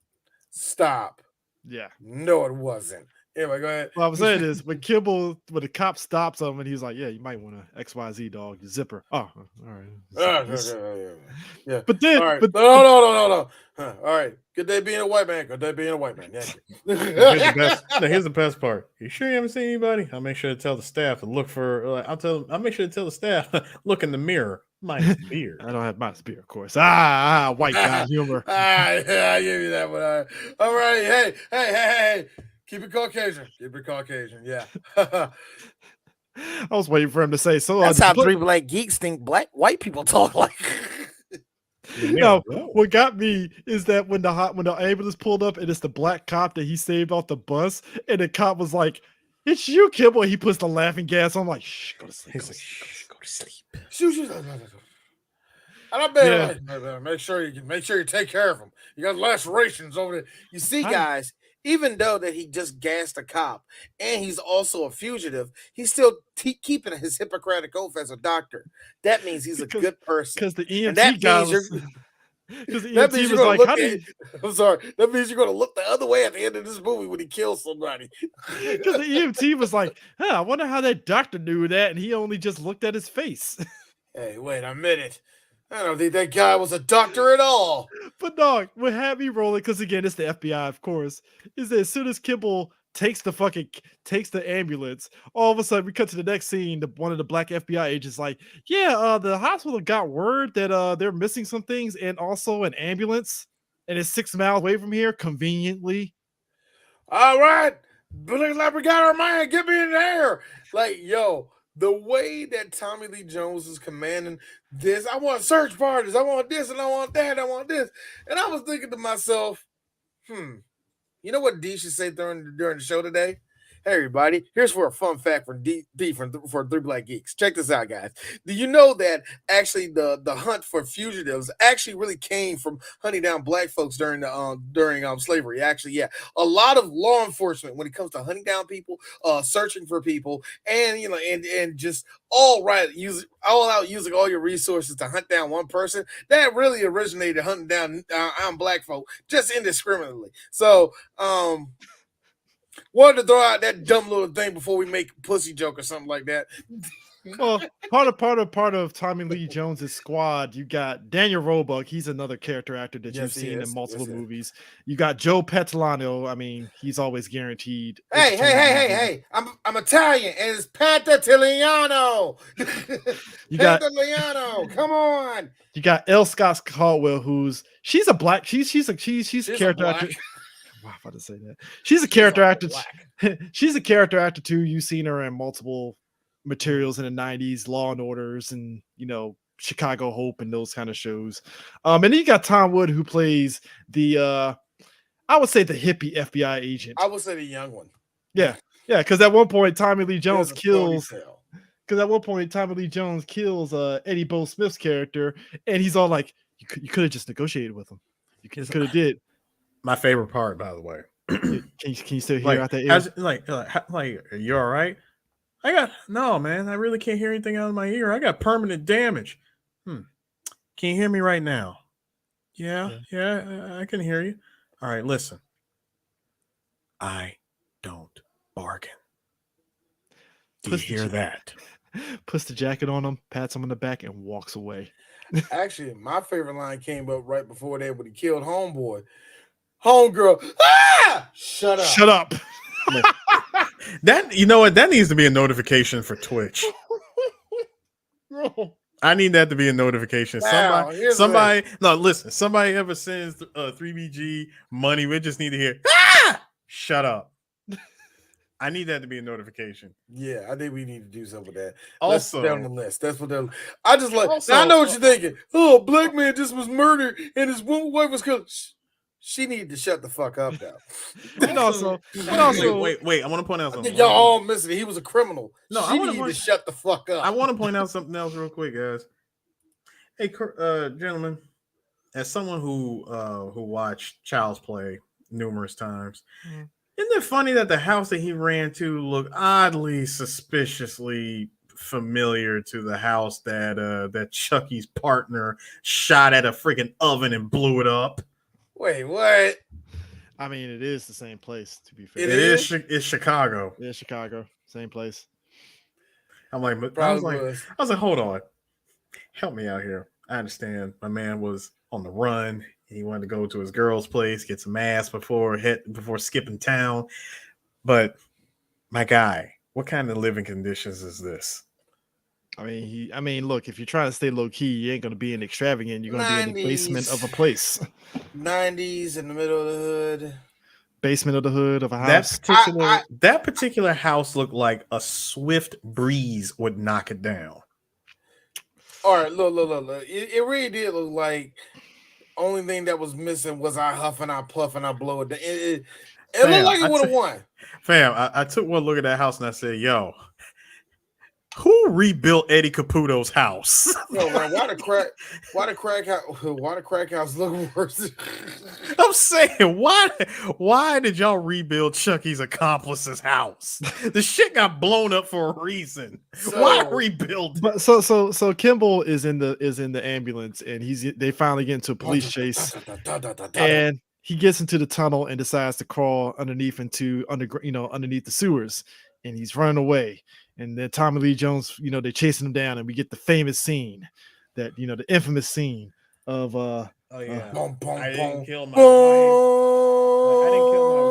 Stop. Yeah. No, it wasn't. Anyway, go ahead. What I'm saying is when the cop stops him and he's like, yeah, you might want to XYZ dog, your zipper. Oh, all right. Yeah. But then all right. No. All right. Good day being a white man. Good day being a white man. Yeah. Here's the best part. You sure you haven't seen anybody? I'll make sure to tell the staff to look for I'll make sure to tell the staff, look in the mirror. Minus beard. I don't have minus beard, of course. White guy humor. I give you that one. All right. Hey. Keep it Caucasian. Yeah. I was waiting for him to say so. That's how three black geeks think white people talk like. No, what got me is that when the ambulance pulled up and it's the black cop that he saved off the bus, and the cop was like, "It's you, Kimball." He puts the laughing gas on. I'm like, "Shh, go to sleep." He's like, "Shh, go to sleep." And I bet make sure you take care of him. You got lacerations over there. You see, guys. Even though that he just gassed a cop and he's also a fugitive, he's still keeping his Hippocratic oath as a doctor. That means he's a good person. Because the EMT guy was like, I'm sorry. That means you're going to look the other way at the end of this movie when he kills somebody. Because the EMT was like, I wonder how that doctor knew that, and he only just looked at his face. Hey, wait a minute. I don't think that guy was a doctor at all. But dog, what had me rolling, because again, it's the FBI, of course, is that as soon as Kimball takes the ambulance, all of a sudden we cut to the next scene. One of the black FBI agents like, the hospital got word that they're missing some things and also an ambulance, and it's 6 miles away from here, conveniently. All right, looks like we got our man. Get me in there. Like, yo. The way that Tommy Lee Jones is commanding this, I want search parties, I want this and I want that, I want this. And I was thinking to myself, You know what D should say during the show today? Hey everybody, here's for a fun fact for D for Three Black Geeks. Check this out, guys. Do you know that actually the hunt for fugitives actually really came from hunting down black folks during slavery? Actually, yeah, a lot of law enforcement when it comes to hunting down people, searching for people, and and just all out using all your resources to hunt down one person. That really originated hunting down black folk just indiscriminately. So wanted to throw out that dumb little thing before we make a pussy joke or something like that. Well, part of Tommy Lee Jones's squad, you got Daniel Roebuck. He's another character actor that you've seen in multiple movies. You got Joe Petalano. I mean, he's always guaranteed. Hey! I'm Italian, and it's Pantatiliano. You got Pantatiliano. Come on. You got Elle Scott Caldwell, she's a character actor. I'm about to say that she's a character actor. She's a character actor too. You've seen her in multiple materials in the 90s, Law and Orders, and Chicago Hope and those kind of shows. And then you got Tom Wood, who plays the I would say the hippie FBI agent. I would say the young one. Yeah, because at one point Tommy Lee Jones kills. Because at one point Tommy Lee Jones kills Eddie Bo Smith's character, and he's all like, "You could have just negotiated with him. You could have did." My favorite part, by the way. Can you still hear out that ear? Are you all right? No, man. I really can't hear anything out of my ear. I got permanent damage. Can you hear me right now? Yeah, I can hear you. All right, listen. I don't bargain. Do you hear that? Puts the jacket on him, pats him on the back, and walks away. Actually, my favorite line came up right before they would have killed Homeboy. Homegirl, shut up. That, you know what? That needs to be a notification for Twitch. I need that to be a notification. Somebody ever sends 3BG money, we just need to hear, shut up. I need that to be a notification. Yeah, I think we need to do something with that. Also, down the list. That's what they're. I just like. Also, I know what you're thinking. Oh, black man just was murdered and his wife was killed. She needed to shut the fuck up now. But also, wait. I want to point out something. Y'all all missing it. He was a criminal. No, she needed to shut the fuck up. I want to point out something else real quick, guys. Hey, gentlemen, as someone who watched Child's Play numerous times, isn't it funny that the house that he ran to looked oddly, suspiciously familiar to the house that Chucky's partner shot at a freaking oven and blew it up? Wait, what? I mean, it is the same place, to be fair. It's Chicago. Yeah, Chicago. Same place. I was like, hold on. Help me out here. I understand my man was on the run. He wanted to go to his girl's place, get some ass before skipping town. But my guy, what kind of living conditions is this? I mean, look, if you're trying to stay low key, you ain't gonna be in extravagant. You're gonna be in the basement of a place. 90s in the middle of the hood. Basement of the hood of a house. That particular house looked like a swift breeze would knock it down. All right, look. It really did look like only thing that was missing was I huff and I puff and I blow it. It looked like it would have won. Fam, I took one look at that house and I said, yo, who rebuilt Eddie Caputo's house? Yo, man, why the crack house look worse? I'm saying, why did y'all rebuild Chucky's accomplice's house? The shit got blown up for a reason. Why rebuild it? But so Kimball is in the ambulance and they finally get into a police chase and he gets into the tunnel and decides to crawl underneath the sewers and he's running away. And then Tommy Lee Jones, they're chasing him down, and we get the famous scene, the infamous scene of I didn't kill my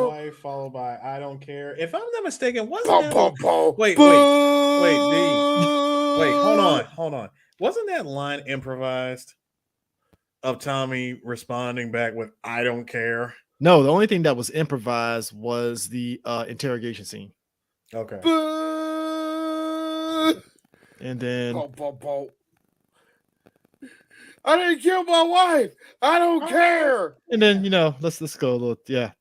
wife. Followed by I don't care. If I'm not mistaken, wait, hold on. Wasn't that line improvised? Of Tommy responding back with I don't care? No, the only thing that was improvised was the interrogation scene. Okay. And then I didn't kill my wife. I don't care. And then let's go a little. Yeah.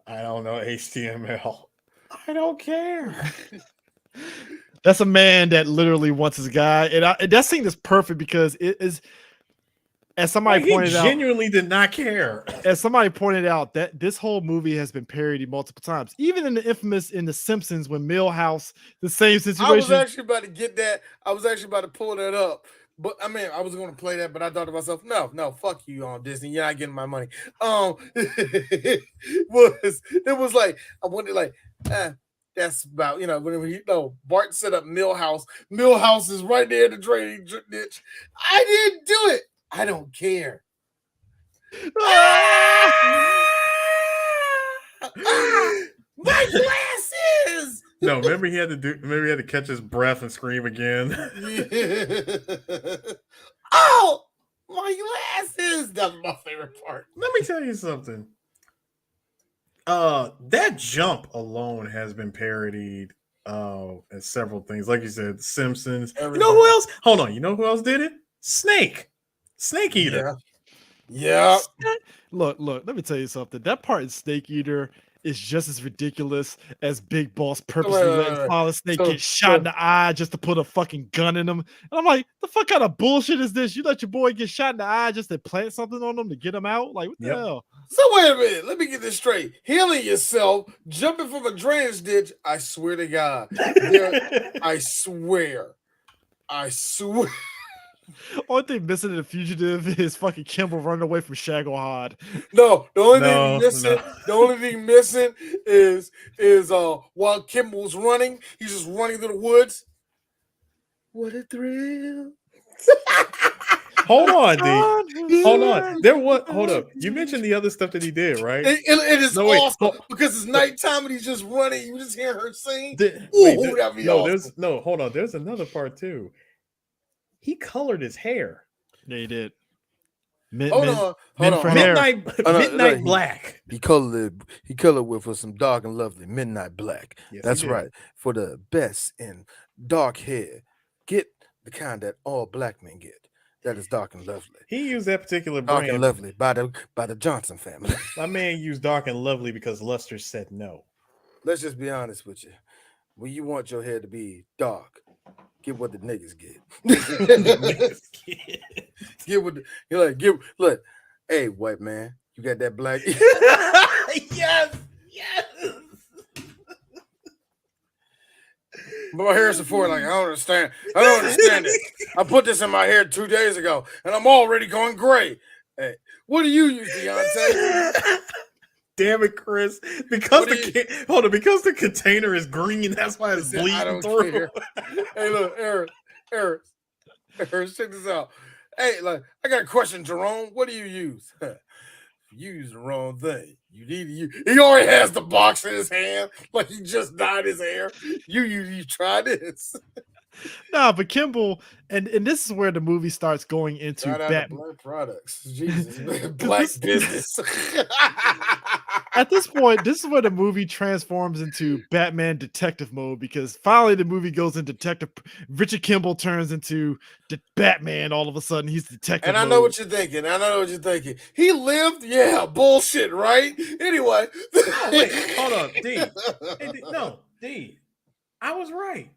I don't know HTML. I don't care. That's a man that literally wants his guy, and that scene is perfect because it is, as somebody Like, he pointed out, genuinely did not care. that this whole movie has been parodied multiple times, even in the infamous in The Simpsons when Millhouse, the same I was situation. actually about to get that. I was actually about to pull that up. But I mean, I was going to play that, but I thought to myself, no, fuck you on Disney. You're not getting my money. It was like I wanted like, that's about when Bart set up Millhouse. Millhouse is right there in the drainage ditch. I didn't do it. I don't care. My glasses. No, remember he had to catch his breath and scream again. Oh, my glasses. That's my favorite part. Let me tell you something. That jump alone has been parodied as several things. Like you said, The Simpsons. Everything. You know who else? Hold on. You know who else did it? Snake Eater. Yeah. Look, let me tell you something. That part in Snake Eater is just as ridiculous as Big Boss purposely letting Solid Snake get shot in the eye just to put a fucking gun in him. And I'm like, the fuck kind of bullshit is this? You let your boy get shot in the eye just to plant something on him to get him out? Like, what the hell? So wait a minute. Let me get this straight. Healing yourself, jumping from a drainage ditch. I swear to God. I swear. Only thing missing in The Fugitive is fucking Kimball running away from Shagohod. No, the only thing missing is while Kimball's running, he's just running through the woods. What a thrill. Hold on, D. Hold on. Hold up. You mentioned the other stuff that he did, right? It is awesome because it's nighttime and he's just running. You just hear her sing. Awesome. Hold on. There's another part too. He colored his hair. Yeah, he did. Hold on. Midnight black. He colored with some dark and lovely midnight black. Yes, that's right. For the best in dark hair, get the kind that all black men get. That is dark and lovely. He used that particular dark brand. And lovely by the Johnson family. My man used dark and lovely because Luster said no. Let's just be honest with you. When you want your hair to be dark, get what the niggas get. Look. Hey, white man, you got that black? Yes. But Harrison Ford, like, I don't understand it. I put this in my hair 2 days ago, and I'm already going gray. Hey, what do you use, Deontay? Damn it, Chris! Because the container is green, that's why it's bleeding through. Hey, look, Eric, check this out. Hey, like, I got a question, Jerome. What do you use? You use the wrong thing. You need to use. He already has the box in his hand, like he just dyed his hair. You try this. Nah, but Kimball, and this is where the movie starts going into black products. Jesus, black business. At this point, this is where the movie transforms into Batman detective mode because finally the movie goes into detective. Richard Kimball turns into the Batman all of a sudden. He's detective. And I know what you're thinking. He lived, yeah, bullshit, right? Anyway. Wait, hold on, D. D. I was right.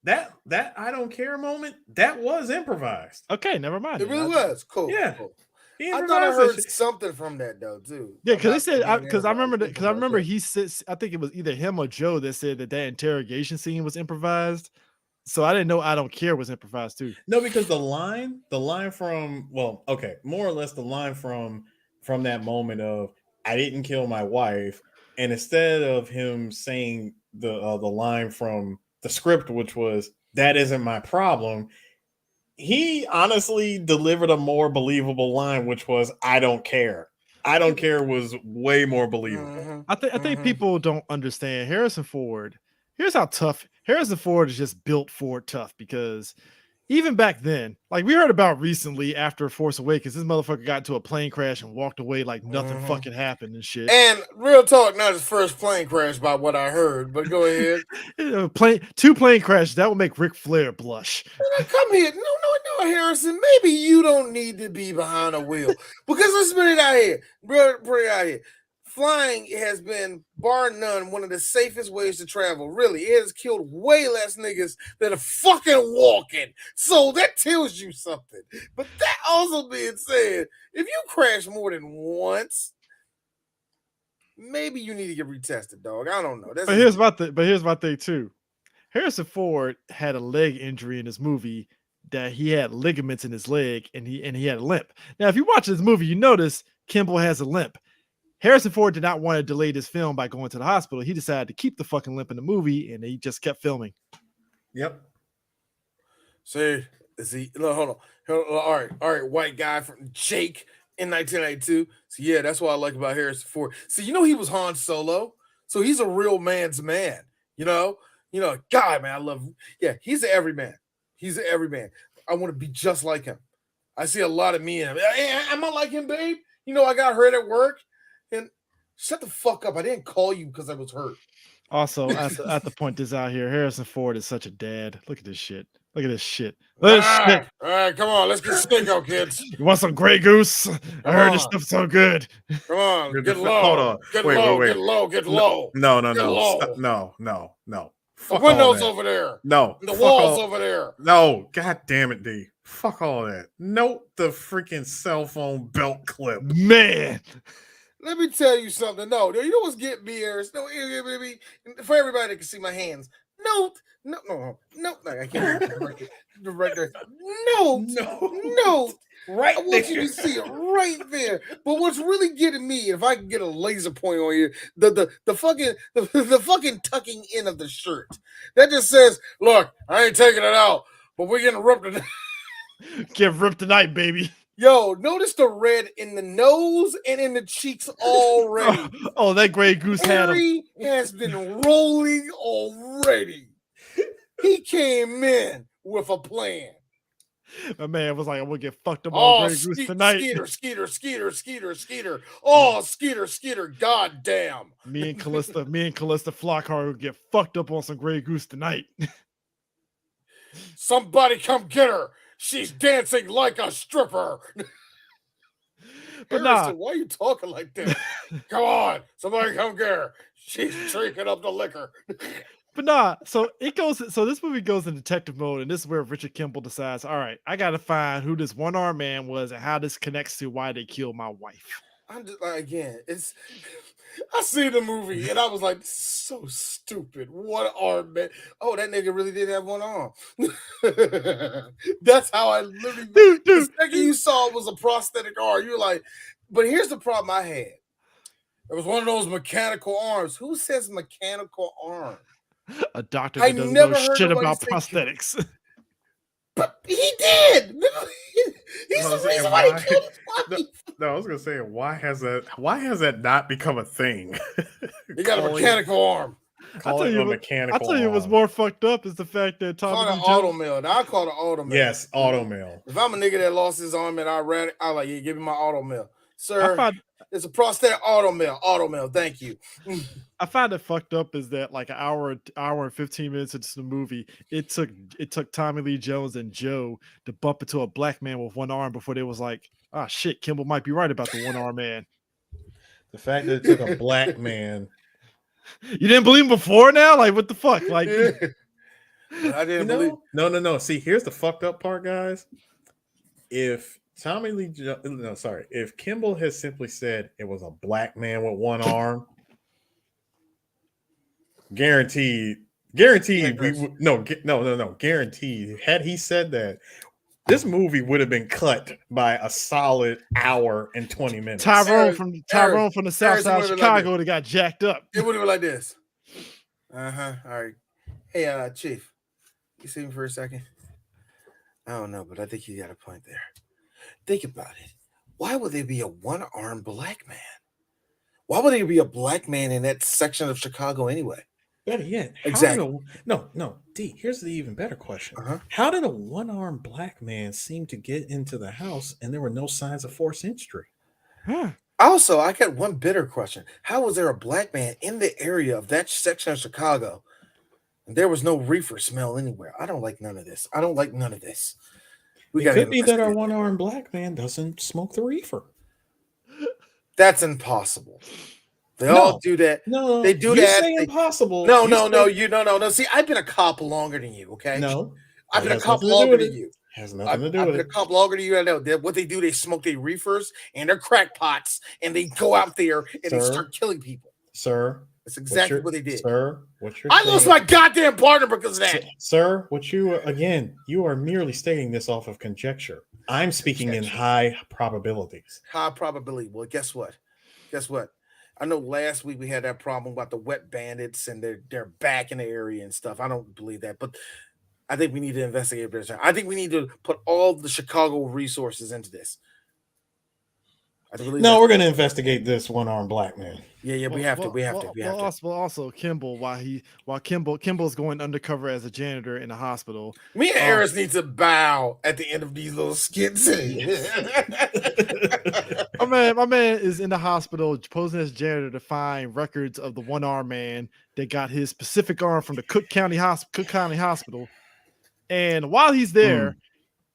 That I don't care moment, that was improvised. Okay, never mind. It really was. Cool. Yeah. Cool. I thought I heard something from that though too. Yeah, because they said because I remember he said, I think it was either him or Joe that said that interrogation scene was improvised. So I didn't know I don't care was improvised too. No, because the line from more or less the line from that moment of I didn't kill my wife, and instead of him saying the line from the script, which was that isn't my problem, he honestly delivered a more believable line, which was I don't care. I don't care was way more believable. Mm-hmm. I think people don't understand Harrison Ford. Here's how tough Harrison Ford is just built Ford tough because even back then, like we heard about recently after Force Awakens, this motherfucker got into a plane crash and walked away like nothing fucking happened and shit. And real talk, not his first plane crash by what I heard, but go ahead. Two plane crashes, that will make Ric Flair blush. Come here. No, Harrison, maybe you don't need to be behind a wheel. Because let's put it out here. Bro, put it out here. flying has been, bar none, one of the safest ways to travel. Really, it has killed way less niggas than a fucking walking. So that tells you something. But that also being said, if you crash more than once, maybe you need to get retested, dog. I don't know. But here's my thing too. Harrison Ford had a leg injury in his movie that he had ligaments in his leg and he had a limp. Now, if you watch this movie, you notice Kimball has a limp. Harrison Ford did not want to delay this film by going to the hospital. He decided to keep the fucking limp in the movie, and he just kept filming. Yep. See, hold on. All right, white guy from Jake in 1992. So yeah, that's what I like about Harrison Ford. See, he was Han Solo, so he's a real man's man. God, man, I love. Yeah, he's an everyman. He's an everyman. I want to be just like him. I see a lot of me in him. Am I like him, babe? I got hurt at work, and shut the fuck up. I didn't call you because I was hurt. Also, I have to point this out here. Harrison Ford is such a dad. Look at this shit. Look at this shit. All right, come on. Let's get Stinko, kids. You want some Grey Goose? I heard this stuff's so good. Come on, get low. Hold on. Get Wait. low. Get low. No. No. Fuck the windows all that. over there. No. The walls over there. No. God damn it, D. Fuck all that. Note the freaking cell phone belt clip. Man. Let me tell you something. No, you know what's getting me here? No, for everybody that can see my hands. No, I can't. Right there. No. Right, I want you to see it right there. But what's really getting me, if I can get a laser point on you, the fucking tucking in of the shirt that just says, "Look, I ain't taking it out, but we're getting ripped tonight." Get ripped tonight, baby. Yo, notice the red in the nose and in the cheeks already. Oh, that Grey Goose Harry has been rolling already. He came in with a plan. My man was like, I'm gonna get fucked up on Grey Goose tonight. Skeeter. Oh, Skeeter. God damn. Me and Callista Flockhart will get fucked up on some Grey Goose tonight. Somebody come get her. She's dancing like a stripper. But Harrison, why are you talking like that? Come on, somebody come get her. She's drinking up the liquor. But so this movie goes in detective mode, and this is where Richard Kimball decides, all right, I gotta find who this one-armed man was and how this connects to why they killed my wife. I'm just I see the movie and I was like, so stupid. One arm, man. Oh, that nigga really did have one arm. That's how I literally. Dude, the second you saw it was a prosthetic arm, you're like, but here's the problem I had. It was one of those mechanical arms. Who says mechanical arm? A doctor that doesn't know shit about prosthetics. But he did. He's the reason why he killed his wife. No, I was gonna say, why has that not become a thing? He got a mechanical arm. I'll tell you what's more fucked up is the fact that Tommy Lee Jones. Automail. Now I call it automail. Yes, automail. If I'm a nigga that lost his arm and I like, yeah, give me my automail. Sir, it's a prosthetic automail. Thank you. I find it fucked up is that like an hour and 15 minutes into the movie, it took Tommy Lee Jones and Joe to bump into a black man with one arm before they was like, ah, shit, Kimball might be right about the one arm man. The fact that it took a black man. You didn't believe him before now? Like, what the fuck? Like, I didn't believe. No. See, here's the fucked up part, guys. If Kimball has simply said it was a black man with one arm, guaranteed. Guaranteed. Had he said that, this movie would have been cut by a solid hour and 20 minutes. Tyrone from the south side of Chicago would have got jacked up. It would have been like this. All right. Hey, Chief, you see me for a second? I don't know, but I think you got a point there. Think about it. Why would there be a one-armed black man? Why would there be a black man in that section of Chicago anyway? Better yet, exactly. No, D. Here's the even better question: How did a one-armed black man seem to get into the house, and there were no signs of forced entry? Also, I got one bitter question: How was there a black man in the area of that section of Chicago, and there was no reefer smell anywhere? I don't like none of this. It could be that our one-armed black man doesn't smoke the reefer. That's impossible. They all do that. No, they do you that. Say impossible. No. See, I've been a cop longer than you. Okay. No, I've been a cop longer than you. Has nothing to do I've with been it. a cop longer than you. I know what they do. They smoke their reefers and their crack pots, and they go out there and they start killing people. Sir, that's exactly what they did. Sir, what you're I lost my goddamn partner because of that. Sir, you are merely stating this off of conjecture. I'm speaking in high probabilities. High probability. Well, guess what? I know last week we had that problem about the wet bandits and they're back in the area and stuff. I don't believe that, but I think we need to investigate this. I think we need to put all the Chicago resources into this. No, we're going to investigate this one-armed black man. Yeah, we have to. Also, Kimball, while Kimball's going undercover as a janitor in a hospital. Me and Eris need to bow at the end of these little skits. my man is in the hospital posing as janitor to find records of the one-armed man that got his specific arm from the Cook County Hospital. And while he's there,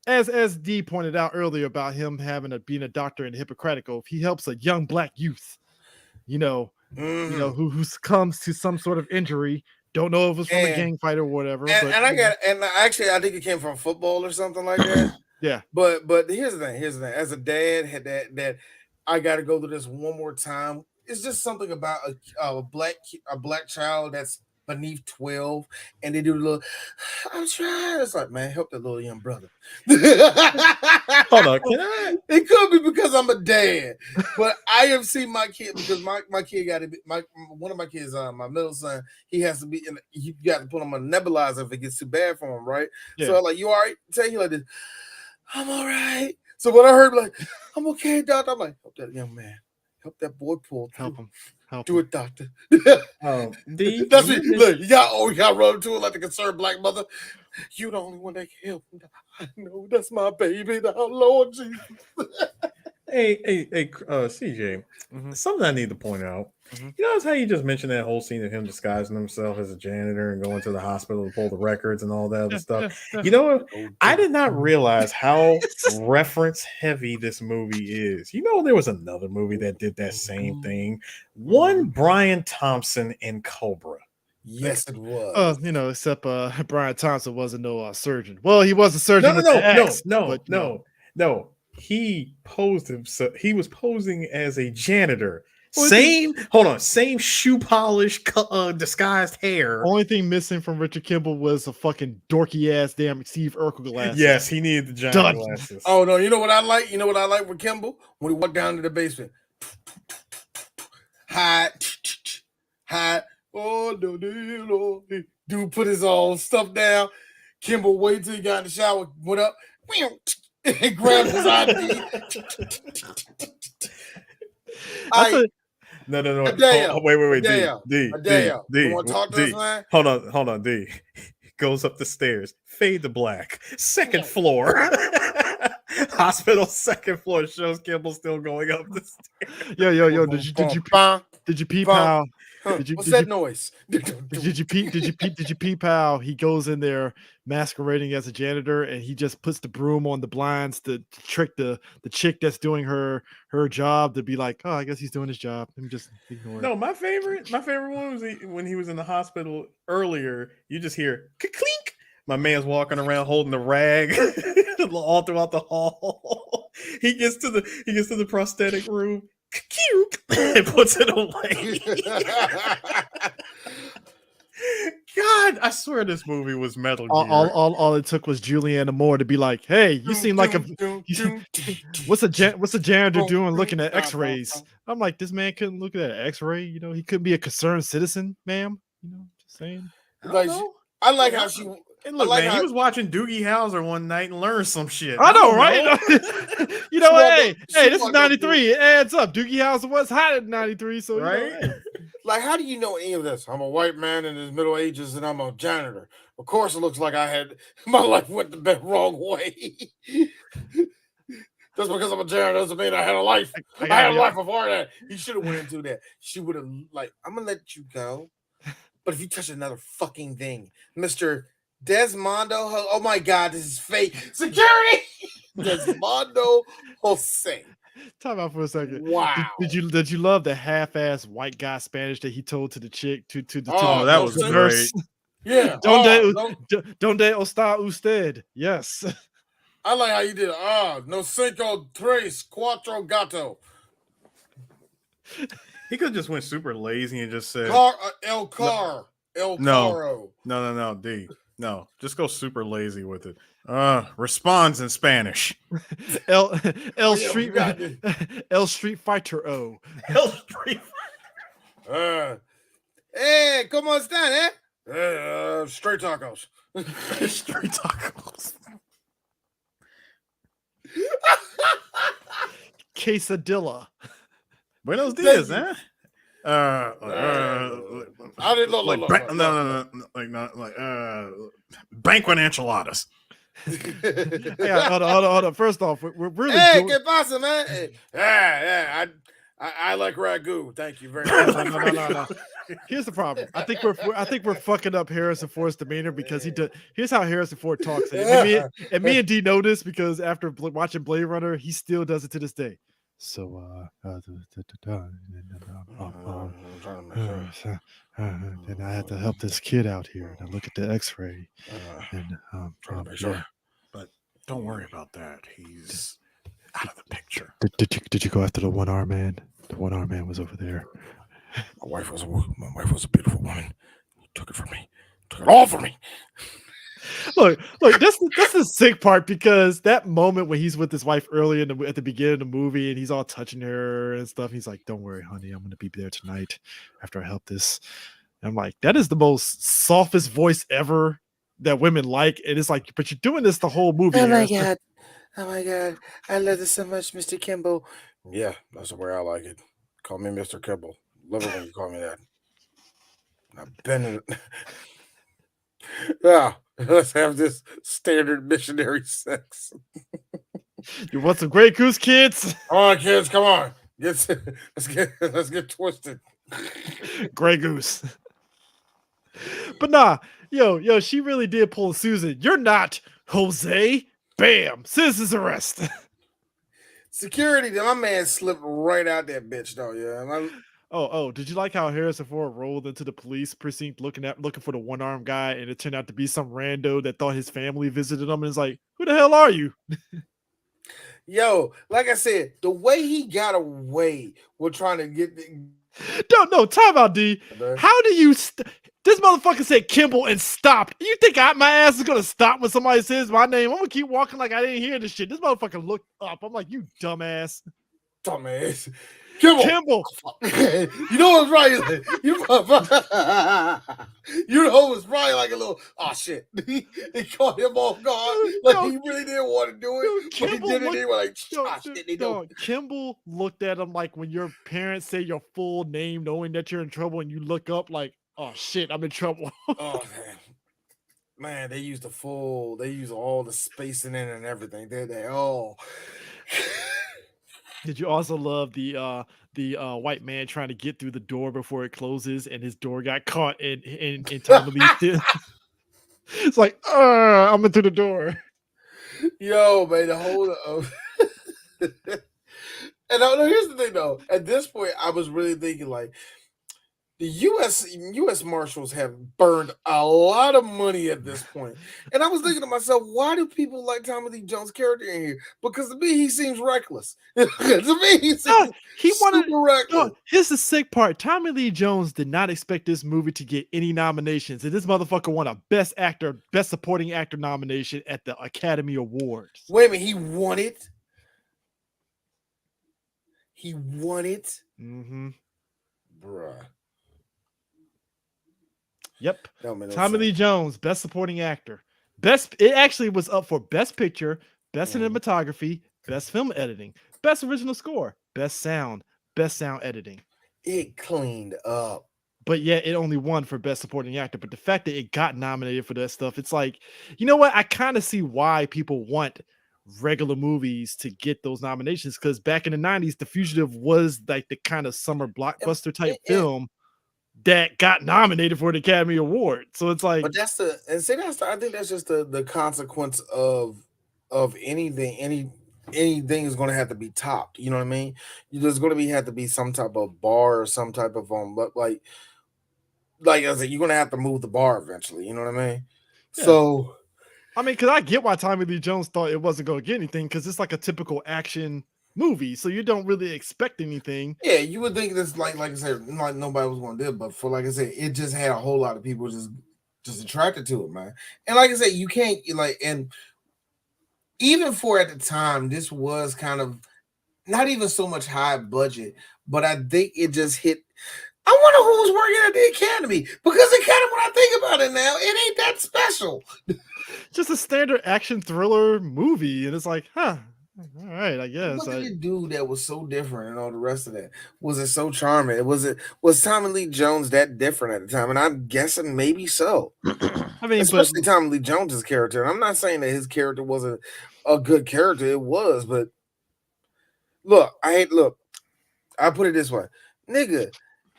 as Dee pointed out earlier about him being a doctor in the Hippocratic Oath, he helps a young black youth, who succumbs to some sort of injury. Don't know if it's from a gang fight or whatever. I think it came from football or something like that. Yeah. But here's the thing. As a dad, that I got to go through this one more time. It's just something about a black child that's beneath 12, and they do the little, I'm trying. It's like, man, help that little young brother. Hold on, can I? It could be because I'm a dad, but I have seen my kid because my kid got to be one of my kids, my middle son. He has to be you got to put him on a nebulizer if it gets too bad for him, right? Yeah. So I'm like, you all right? Tell you like this, I'm all right. So when I heard like, I'm okay, doctor, I'm like, help that young man, help that boy pull through. Help him. Do it, doctor. That's me. Look, you got run to it like the concerned black mother. You the only one that can help him. I know that's my baby, the Lord Jesus. Hey, CJ, something I need to point out. You notice how you just mentioned that whole scene of him disguising himself as a janitor and going to the hospital to pull the records and all that other stuff. You know what? I did not realize how reference heavy this movie is. You know, there was another movie that did that same thing. One Brian Thompson in Cobra. Yes, it was. Except Brian Thompson wasn't no surgeon. Well, he was a surgeon. No. He posed himself. He was posing as a janitor. Same shoe polish, disguised hair. Only thing missing from Richard Kimball was a fucking dorky ass damn Steve Urkel glasses. Yes, he needed the giant glasses. Oh no, you know what I like? You know what I like with Kimball? When he walked down to the basement. Hide. Oh no, dude put his own stuff down. Kimball waited till he got in the shower, went up, and grabbed his ID. No. Adele. Wait. D. You want to talk to us, man? Hold on, D. Goes up the stairs. Fade to black. Second floor. Hospital second floor shows Kimball still going up the stairs. Yo. Did you peep how? What's that noise? Did you peep how he goes in there masquerading as a janitor and he just puts the broom on the blinds to trick the chick that's doing her job to be like, oh, I guess he's doing his job. Let me just ignore it. No, my favorite one was when he was in the hospital earlier. You just hear clink. My man's walking around holding the rag all throughout the hall. He gets to the prosthetic room. And puts it away. God, I swear this movie was Metal Gear. All it took was Julianne Moore to be like, "Hey, you seem like what's a janitor doing looking at X-rays?" I'm like, this man couldn't look at an X-ray. He couldn't be a concerned citizen, ma'am. Just saying. I like how she. And look, man, he was watching Doogie Howser one night and learned some shit. I know, right? Hey, this is 93. It adds up. Doogie Howser was hot at 93, so right. Like, how do you know any of this? I'm a white man in his middle ages and I'm a janitor. Of course, it looks like my life went the wrong way. Just because I'm a janitor doesn't mean I had a life. I had a life before that. He should have went into that. She would have I'm gonna let you go, but if you touch another fucking thing, Mr. Desmondo, oh my God, this is fake security. Desmondo Jose. Time out for a second. Wow. Did you love the half-ass white guy Spanish that he told to the chick to the Oh, that was nurse? great. Yeah. Donde está usted? Yes. I like how you did. No cinco tres cuatro gato. He could just went super lazy and just said El Caro. no, D. No, just go super lazy with it. Responds in Spanish. El yeah, Street El Street Fighter O. El Street. Hey, ¿cómo están, straight tacos. Straight tacos. Quesadilla. Buenos dias, eh? I didn't know. Banquet enchiladas. Yeah, hold on. First off, we're really. Hey, ¿qué pasa, man? Yeah. I like ragu. Thank you very much. No. Here's the problem. I think we're fucking up Harrison Ford's demeanor because he does. Here's how Harrison Ford talks, and me and D know this because after watching Blade Runner, he still does it to this day. So, then I had to help this kid out here, and I look at the X-ray, and trying to make sure. But don't worry about that. He's out of the picture. Did you go after the one-arm man? The one-arm man was over there. My wife was a beautiful woman. He took it from me. Took it all from me. Look, that's the sick part because that moment when he's with his wife early at the beginning of the movie and he's all touching her and stuff, he's like, "Don't worry, honey, I'm gonna be there tonight after I help this." And I'm like, that is the most softest voice ever that women like, and it's like, but you're doing this the whole movie. Oh my god, I love this so much, Mr. Kimball. Yeah, that's the way I like it. Call me Mr. Kimball. Love it when you call me that. I've been in it. Yeah, let's have this standard missionary sex. You want some Grey Goose, kids? Come on, kids, come on. Let's get twisted. Grey Goose. But nah, yo, she really did pull Susan. You're not Jose. Bam, citizen's arrest. Security, my man slipped right out that bitch though. Yeah. Oh, did you like how Harrison Ford rolled into the police precinct looking for the one-armed guy, and it turned out to be some rando that thought his family visited him, and is like, "Who the hell are you?" Yo, like I said, the way he got away with trying to get No, time out, D. How do you this motherfucker said Kimball and stopped. You think my ass is gonna stop when somebody says my name? I'm gonna keep walking like I didn't hear this shit. This motherfucker looked up. I'm like, you dumbass. Kimball. You know what's right? You know what's probably like a little shit. He caught him off guard. Like he really didn't want to do it. But he did it. He was like, Kimball looked at him like when your parents say your full name knowing that you're in trouble and you look up like, oh shit, I'm in trouble. Oh man, they used all the spacing in and everything. They all. Did you also love the white man trying to get through the door before it closes and his door got caught in Tommy Lee? It's like, I'm into the door. Yo, man, the whole and here's the thing though. At this point, I was really thinking like the U.S. Marshals have burned a lot of money at this point. And I was thinking to myself, why do people like Tommy Lee Jones' character in here? Because to me, he seems reckless. To me, he seems super reckless. No, here's the sick part. Tommy Lee Jones did not expect this movie to get any nominations. And this motherfucker won a Best Actor, Best Supporting Actor nomination at the Academy Awards. Wait a minute, he won it? He won it? Mm-hmm. Bruh. Yep. Tommy Lee Jones, Best Supporting Actor. It actually was up for Best Picture, Best Cinematography, Best Film Editing, Best Original Score, Best Sound Editing. It cleaned up. But yet it only won for Best Supporting Actor. But the fact that it got nominated for that stuff, it's like, you know what? I kind of see why people want regular movies to get those nominations, because back in the 90s, The Fugitive was like the kind of summer blockbuster type film that got nominated for the Academy Award. So it's like, but I think that's just the consequence of anything, any anything is going to have to be topped. You know what I mean? There's going to have to be some type of bar or some type of like I said, you're going to have to move the bar eventually. You know what I mean? Yeah. So I mean, because I get why Tommy Lee Jones thought it wasn't going to get anything, because it's like a typical action movie, so you don't really expect anything. yeah, you would think this like I said, like nobody was going to do it, but for like I said, it just had a whole lot of people just attracted to it, man. And like I said, you can't like, and even for at the time, this was kind of not even so much high budget, but I think it just hit. I wonder who was working at the Academy, because it kind of, when I think about it now, it ain't that special. Just a standard action thriller movie, and it's like, huh, all right, I guess. What did it do that was so different and all the rest of that? Was it so charming? Was Tommy Lee Jones that different at the time? And I'm guessing maybe so. I mean, Especially Tommy Lee Jones's character. And I'm not saying that his character wasn't a good character. It was, but look, I put it this way, nigga.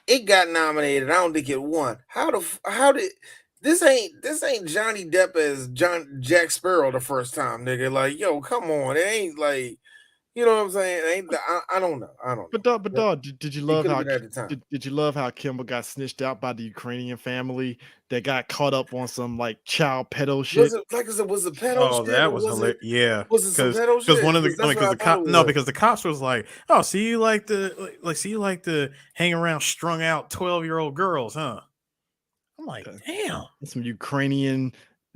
It got nominated. I don't think it won. How did this ain't Johnny Depp as Jack Sparrow the first time, nigga? Like, yo, come on. It ain't like, you know what I'm saying? It ain't I don't know. I don't know. But dog, did you love how at the time. did you love how Kimball got snitched out by the Ukrainian family that got caught up on some like child pedo shit? Was it like I said, was it pedo Oh, shit? that was hilarious. Yeah, Was it some pedo shit? because one of the That's what I thought it was. because the cops was like, oh, so you like to hang around strung out 12-year-old girls, huh? I'm like, damn, That's some Ukrainian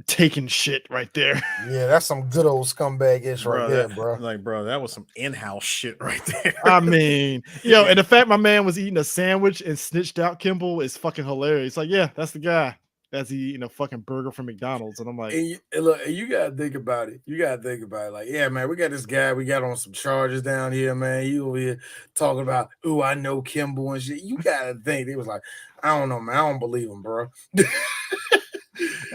taking shit right there. Yeah, that's some good old scumbag ish right there, bro. Like, bro, that was some in-house shit right there. I mean, and the fact my man was eating a sandwich and snitched out Kimball is fucking hilarious. Like, yeah, that's the guy that's eating a fucking burger from McDonald's, and I'm like, and look, you gotta think about it. Like, yeah, man, we got this guy. We got on some charges down here, man. You over here talking about, oh, I know Kimball and shit. You gotta think they was like, I don't know, man. I don't believe him, bro.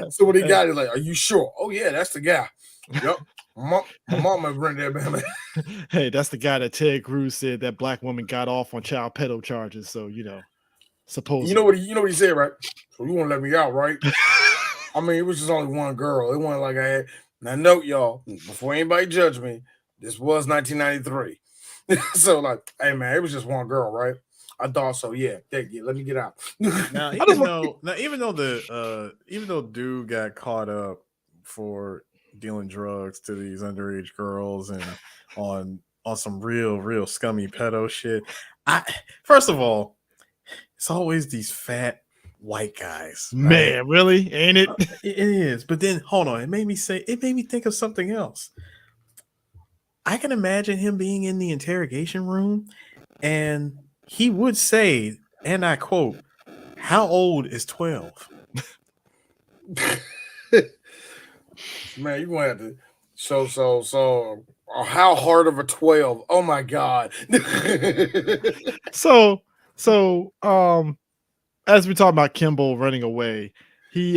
So what he got is like, are you sure? Oh yeah, that's the guy. Yep. My mama rented that man. hey, that's the guy that Ted Cruz said that black woman got off on child pedo charges. So supposedly. You know what he said, right? So you want to let me out, right? I mean, it was just only one girl. It wasn't like I had. Now, note, y'all, before anybody judge me, this was 1993. So, like, hey, man, it was just one girl, right? I thought so. Yeah, let me get out. Now, even though dude got caught up for dealing drugs to these underage girls and on some real scummy pedo shit, first of all, it's always these fat white guys. Right? Man, really? Ain't it? It is. But then hold on, it made me think of something else. I can imagine him being in the interrogation room and he would say, and I quote, how old is 12? Man, you gonna have to so how hard of a 12? Oh my god. So as we talk about Kimball running away, he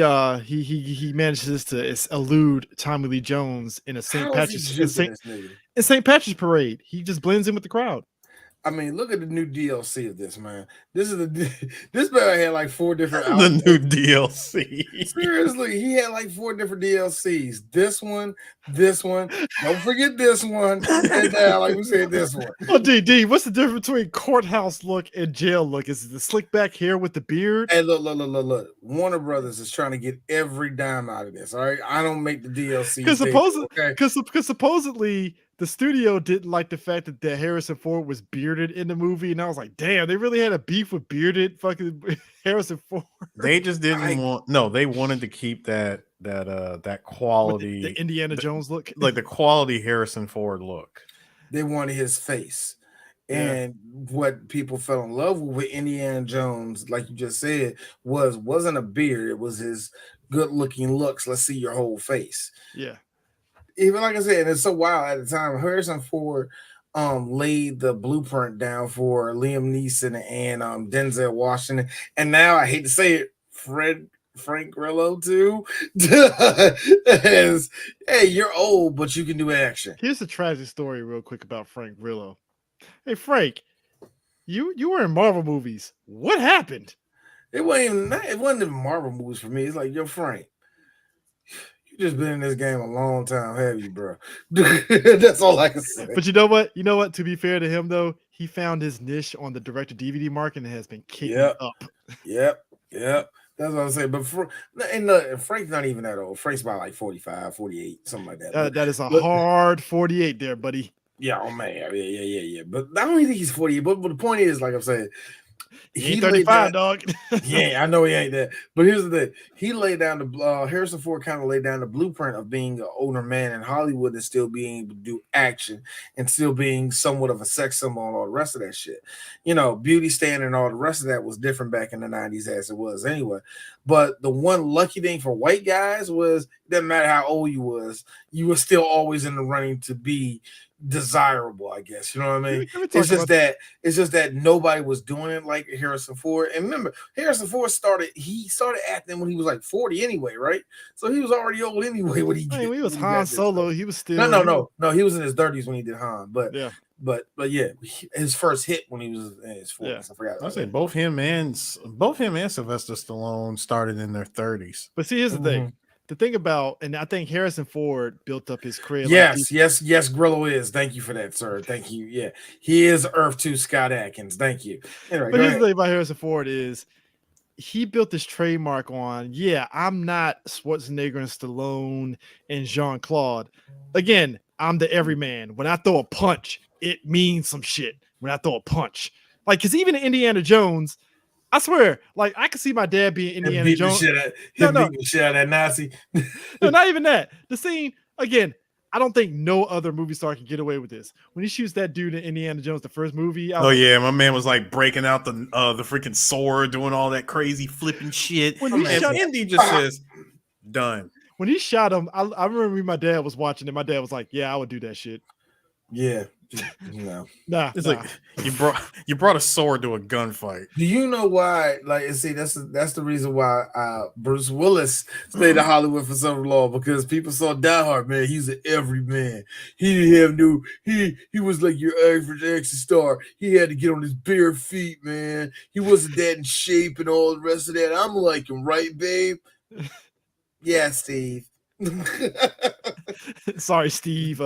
manages to elude Tommy Lee Jones in a St. Patrick's parade. He just blends in with the crowd. I mean, look at the new DLC of this, man. This better had like 4 different the new DLC. Seriously, he had like 4 different DLCs. This one. Don't forget this one. And now, like we said, this one. Oh, D, what's the difference between courthouse look and jail look? Is it the slick back hair with the beard? Hey, look. Warner Brothers is trying to get every dime out of this. All right, I don't make the DLC because supposedly the studio didn't like the fact that Harrison Ford was bearded in the movie, and I was like, damn, they really had a beef with bearded fucking Harrison Ford. They just didn't want. No, they wanted to keep that quality, the Indiana Jones look, like the quality Harrison Ford look. They wanted his face. And what people fell in love with Indiana Jones, like you just said, wasn't a beard. It was his good-looking looks. Let's see your whole face. Yeah. Even like I said, it's so wild at the time. Harrison Ford laid the blueprint down for Liam Neeson and Denzel Washington. And now I hate to say it, Frank Grillo too. Hey, you're old, but you can do action. Here's a tragic story real quick about Frank Grillo. Hey Frank, you were in Marvel movies. What happened? It wasn't even Marvel movies for me. It's like, yo, Frank, You just been in this game a long time, have you, bro? That's all I can say. But you know what? You know what? To be fair to him, though, he found his niche on the direct-to-DVD market and has been kicking up. Yep. That's what I'm saying. But Frank's not even that old. Frank's about like 45, 48, something like that. That is a hard 48 there, buddy. Yeah, oh man, yeah. But I don't even think he's 48. But the point is, like I'm saying, he ain't 35, dog. Yeah, I know he ain't that. But here's the thing: he laid down the Harrison Ford kind of laid down the blueprint of being an older man in Hollywood and still being able to do action and still being somewhat of a sex symbol and all the rest of that shit. You know, beauty standard and all the rest of that was different back in the 90s as it was anyway. But the one lucky thing for white guys was, it doesn't matter how old you were still always in the running to be desirable, I guess. You know what I mean? It's just that nobody was doing it like Harrison Ford. And remember, Harrison Ford started acting when he was like 40 anyway, right? So he was already old anyway when he he was Han Solo. He was still no, he was in his 30s when he did Han, but yeah, his first hit when he was in his 40s. Yeah. I forgot. I say both him and Sylvester Stallone started in their 30s. But see, here's the thing. The thing about, and I think Harrison Ford built up his career. Yes, Grillo is. Thank you for that, sir. Thank you. Yeah, he is Earth 2 Scott Adkins. Thank you. Anyway, but here's the thing about Harrison Ford is he built this trademark on, I'm not Schwarzenegger and Stallone and Jean-Claude. Again, I'm the everyman. When I throw a punch, it means some shit. When I throw a punch. Like, because even in Indiana Jones, I swear, like, I could see my dad being Indiana Jones. Beating the shit out of that Nazi. No, not even that. The scene, again, I don't think no other movie star can get away with this. When he shoots that dude in Indiana Jones, the first movie. My man was like breaking out the freaking sword, doing all that crazy flipping shit. When he shot, Indy just says, done. When he shot him, I remember my dad was watching it. My dad was like, "Yeah, I would do that shit." Yeah. No. It's like you brought a sword to a gunfight. Do you know why? Like, see, that's the reason why Bruce Willis stayed in Hollywood for so long, because people saw Die Hard, man. He's an everyman. He didn't have no. He was like your average action star. He had to get on his bare feet, man. He wasn't that in shape and all the rest of that. I'm like him, right, babe? Yeah, Steve. Sorry, Steve.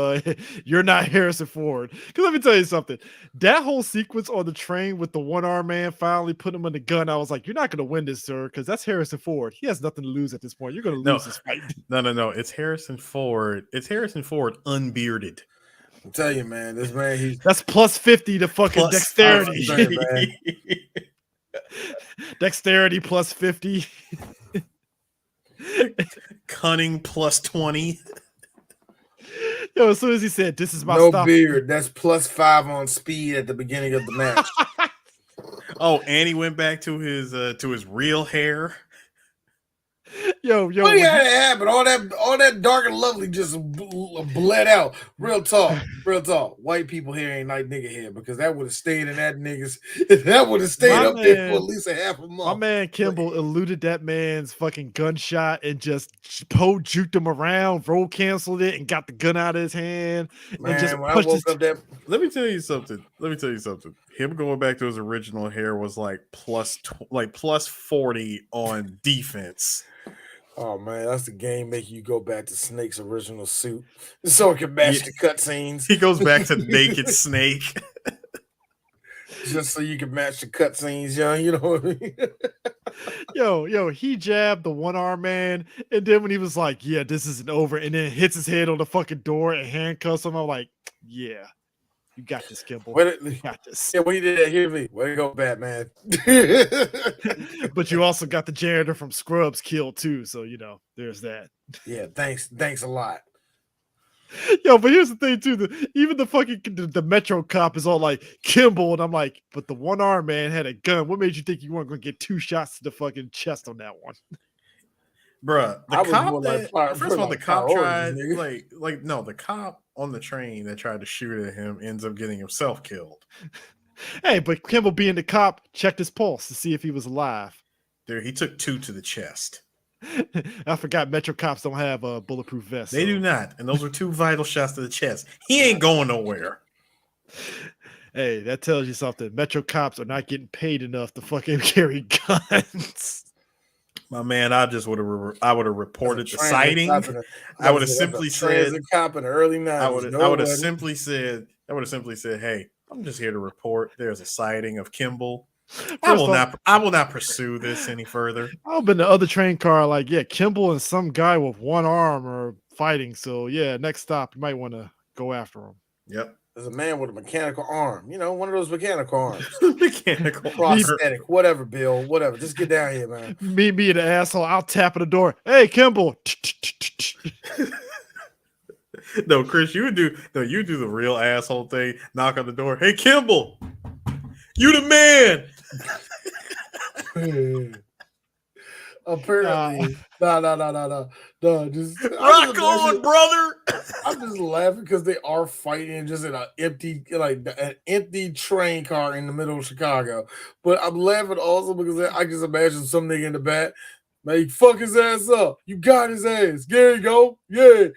You're not Harrison Ford. Because let me tell you something. That whole sequence on the train with the one-armed man finally putting him in the gun, I was like, you're not going to win this, sir, because that's Harrison Ford. He has nothing to lose at this point. You're going to lose this fight. No. It's Harrison Ford. It's Harrison Ford unbearded. I'm telling you, man. This man, that's plus 50 to fucking dexterity. Dexterity plus 50. Cunning plus 20. Yo, as soon as he said, "This is my no beard," that's plus 5 on speed at the beginning of the match. Oh, and he went back to his real hair. Yo, what do you had to happen? All that dark and lovely just bled out. Real talk. White people hair ain't like nigga hair, because that would have stayed in that niggas. That would have stayed up there for at least a half a month. My man Kimball eluded that man's fucking gunshot and just juked him around, roll canceled it, and got the gun out of his hand. Man, and just when I woke up that. Let me tell you something. Him going back to his original hair was like plus 40 on defense. Oh man, that's the game making you go back to Snake's original suit so it can match the cutscenes. He goes back to naked Snake. Just so you can match the cutscenes, you know what I mean? Yo, he jabbed the one-armed man, and then when he was like, "Yeah, this isn't over," and then hits his head on the fucking door and handcuffs him, I'm like, "Yeah, you got this, Kimball. You got this." Yeah, when he did that, hear me. Way to go, Batman. But you also got the janitor from Scrubs killed too, so there's that. Yeah, thanks a lot. Yo, but here's the thing too: even the fucking the Metro cop is all like Kimball, and I'm like, but the one-armed man had a gun. What made you think you weren't going to get 2 shots to the fucking chest on that one? Bruh, the cop tried the cop on the train that tried to shoot at him ends up getting himself killed. Hey, but Kimball, being the cop, checked his pulse to see if he was alive. Dude, he took 2 to the chest. I forgot Metro cops don't have a bulletproof vest. They do not, and those were 2 vital shots to the chest. He ain't going nowhere. Hey, that tells you something. Metro cops are not getting paid enough to fucking carry guns. My man, I just would have. I would have reported the Transit sighting. cop in the- I would have that's a simply said. transit cop in the early I 90s. would. No I would have way. simply said. I would have simply said, "Hey, I'm just here to report. There's a sighting of Kimball. I First will off, not. I will not pursue this any further." I've been the other train car, like, yeah, Kimball and some guy with one arm are fighting. So yeah, next stop, you might want to go after him. Yep. There's a man with a mechanical arm. You know, one of those mechanical arms. Mechanical Prosthetic. Whatever, Bill. Whatever. Just get down here, man. Me the asshole, I'll tap at the door. Hey, Kimball. No, Chris, you do the real asshole thing. Knock on the door. Hey, Kimball, you the man. Apparently, no. Just Rock on, brother. I'm just laughing because they are fighting just in an empty train car in the middle of Chicago. But I'm laughing also because I just imagine some nigga in the back, like, fuck his ass up. You got his ass. There you go. Yeah.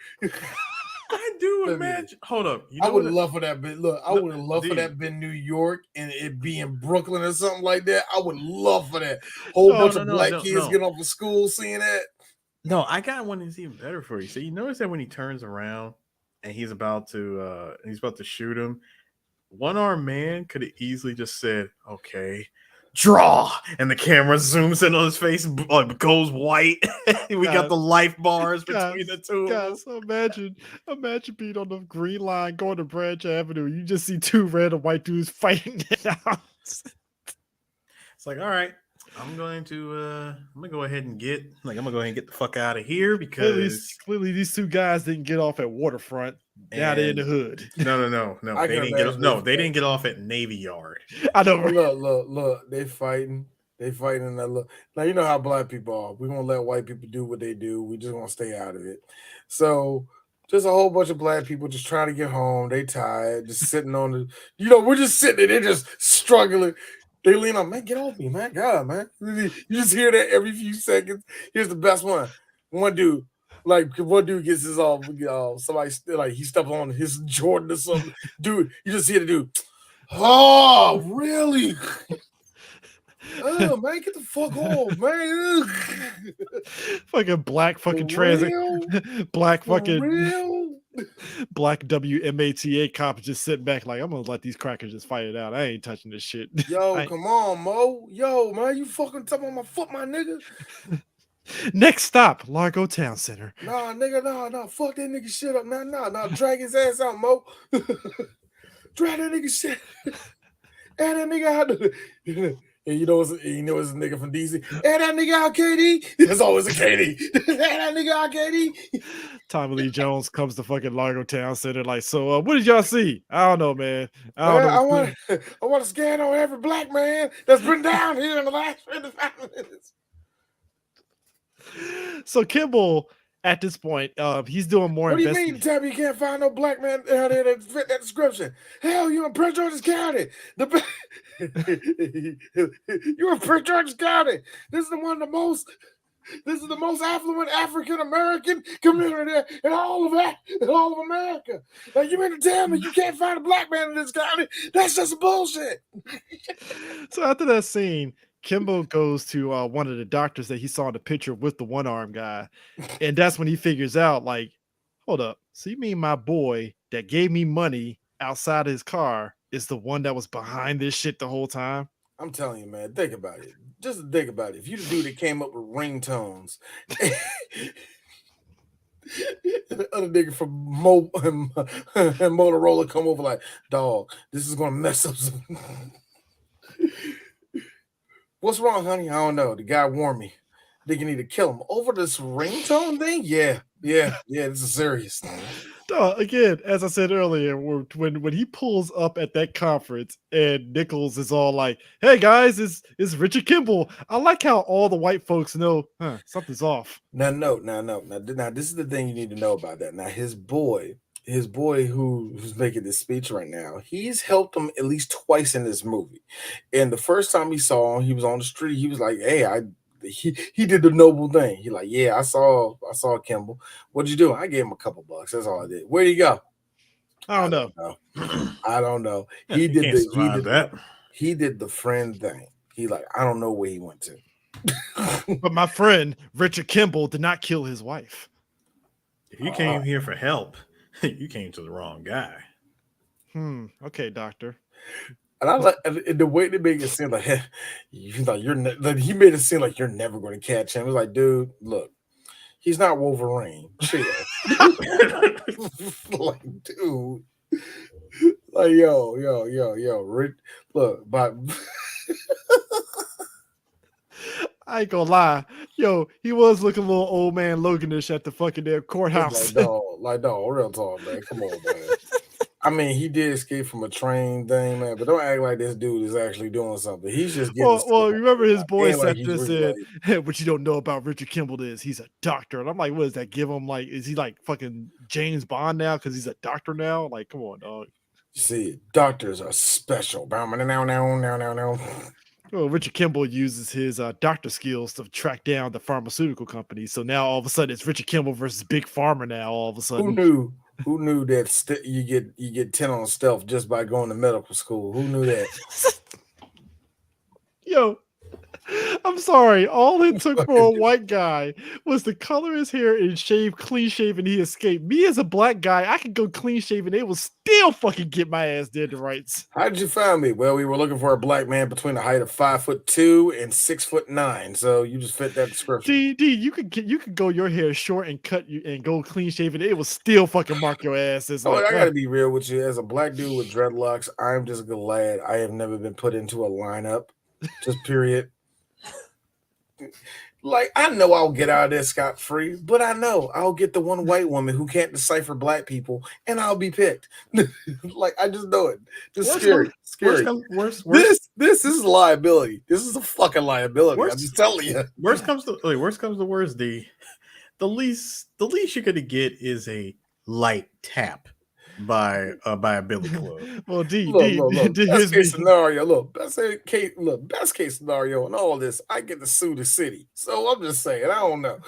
I do imagine. Hold up. I would love for that bit. Look, I would have loved for that bit in New York and it be in Brooklyn or something like that. I would love for that. Whole bunch of black kids get off of school seeing that. No, I got one that's even better for you. So you notice that when he turns around and he's about to shoot him, one-armed man could have easily just said, "Okay, draw," and the camera zooms in on his face, goes white. We got the life bars between the two. Guys, imagine being on the green line going to Branch Avenue. You just see two random white dudes fighting it out. It's like, all right, I'm gonna go ahead and get the fuck out of here because clearly these two guys didn't get off at Waterfront. Now they're in the hood. No. They didn't get off at Navy Yard. I know. Look. They fighting. Now you know how black people are. We gonna let white people do what they do. We just gonna stay out of it. So just a whole bunch of black people just trying to get home. They tired, just sitting on the. We're just sitting there. They're just struggling. They lean on, man, get off me, man. God, man. You just hear that every few seconds. Here's the best one. One dude gets his somebody like he stepped on his Jordan or something. Dude, you just hear the dude. Oh, really? Oh, man, get the fuck off, man. Fucking black fucking transit. Black fucking black WMATA cops just sitting back like, I'm gonna let these crackers just fight it out. I ain't touching this shit. Yo, come on, Mo. Yo, man, you fucking top on my foot, my nigga. Next stop, Largo Town Center. Nah, nigga, nah. Fuck that nigga shit up, man. Nah, drag his ass out, Mo. Drag that nigga shit. And that nigga out. And you know it's a nigga from DC. And that nigga out, KD. There's always a KD. And that nigga out, KD. Tommy Lee Jones comes to fucking Largo Town Center like, so what did y'all see? I don't know, man. I want to scan on every black man that's been down here in the last 25 minutes. So Kimball, at this point, he's doing more. What do you mean, Tabby? You can't find no black man out there that fit that description? Hell, you're in Prince George's County. You're in Prince George's County. This is the most affluent African American community in all of America. Like, you mean to tell me you can't find a black man in this county? That's just bullshit. So after that scene, Kimball goes to one of the doctors that he saw in the picture with the one-armed guy. And that's when he figures out, like, hold up. So you mean my boy that gave me money outside his car is the one that was behind this shit the whole time? I'm telling you, man, think about it. Just think about it. If you the dude that came up with ringtones, and the other nigga from Motorola come over like, dog, this is going to mess up some... What's wrong, honey? I don't know. The guy warned me. Think you need to kill him over this ringtone thing? Yeah. This is serious. Again, as I said earlier, when he pulls up at that conference and Nichols is all like, "Hey guys, it's Richard Kimball." I like how all the white folks know something's off. Now, this is the thing you need to know about that. Now, his boy who's making this speech right now, he's helped him at least twice in this movie. And the first time he saw him, he was on the street. He was like, "Hey, he did the noble thing." He like, "Yeah, I saw Kimball. What'd you do?" I gave him a couple bucks. That's all I did. Where'd he go? I don't know. I don't know. He did the friend thing. He like, I don't know where he went to. But my friend Richard Kimball did not kill his wife. If you came here for help, you came to the wrong guy. Okay, doctor. And I like the way they make it seem like you know he made it seem like you're never going to catch him. It's like, dude, look, he's not Wolverine. Chill. Like, dude. Like, yo, Rick, look, but I ain't gonna lie. Yo, he was looking a little old man Loganish at the fucking damn courthouse. like, dog, real talk, man. Come on, man. I mean, he did escape from a train thing, man, but don't act like this dude is actually doing something. He's just getting well, remember his boy like said this in, hey, what you don't know about Richard Kimball is he's a doctor. And I'm like, what does that give him? Like, is he like fucking James Bond now because he's a doctor now? Like, come on, dog. See, doctors are special. Now. Well, Richard Kimball uses his doctor skills to track down the pharmaceutical company. So now all of a sudden it's Richard Kimball versus Big Pharma. Now all of a sudden, Who knew that you get 10 on stealth just by going to medical school? Who knew that? Yo, I'm sorry. All it took for a white guy was to color his hair and shave clean shaven. He escaped. Me as a black guy, I could go clean shaven. They will still fucking get my ass dead to rights. How did you find me? Well, we were looking for a black man between the height of 5'2" and 6'9", so you just fit that description. D, you could go your hair short and cut you and go clean shaven. It will still fucking mark your ass. It's like, I gotta be real with you. As a black dude with dreadlocks, I'm just glad I have never been put into a lineup. Just period. Like, I know I'll get out of this scot-free, but I know I'll get the one white woman who can't decipher black people, and I'll be picked. Like, I just know it. It's scary. This is liability. This is a fucking liability. I'm just telling you. Worst comes to worst, the least you're gonna get is a light tap by a billy club. Well, look, best case scenario. Best case scenario in all this, I get to sue the city. So I'm just saying, I don't know.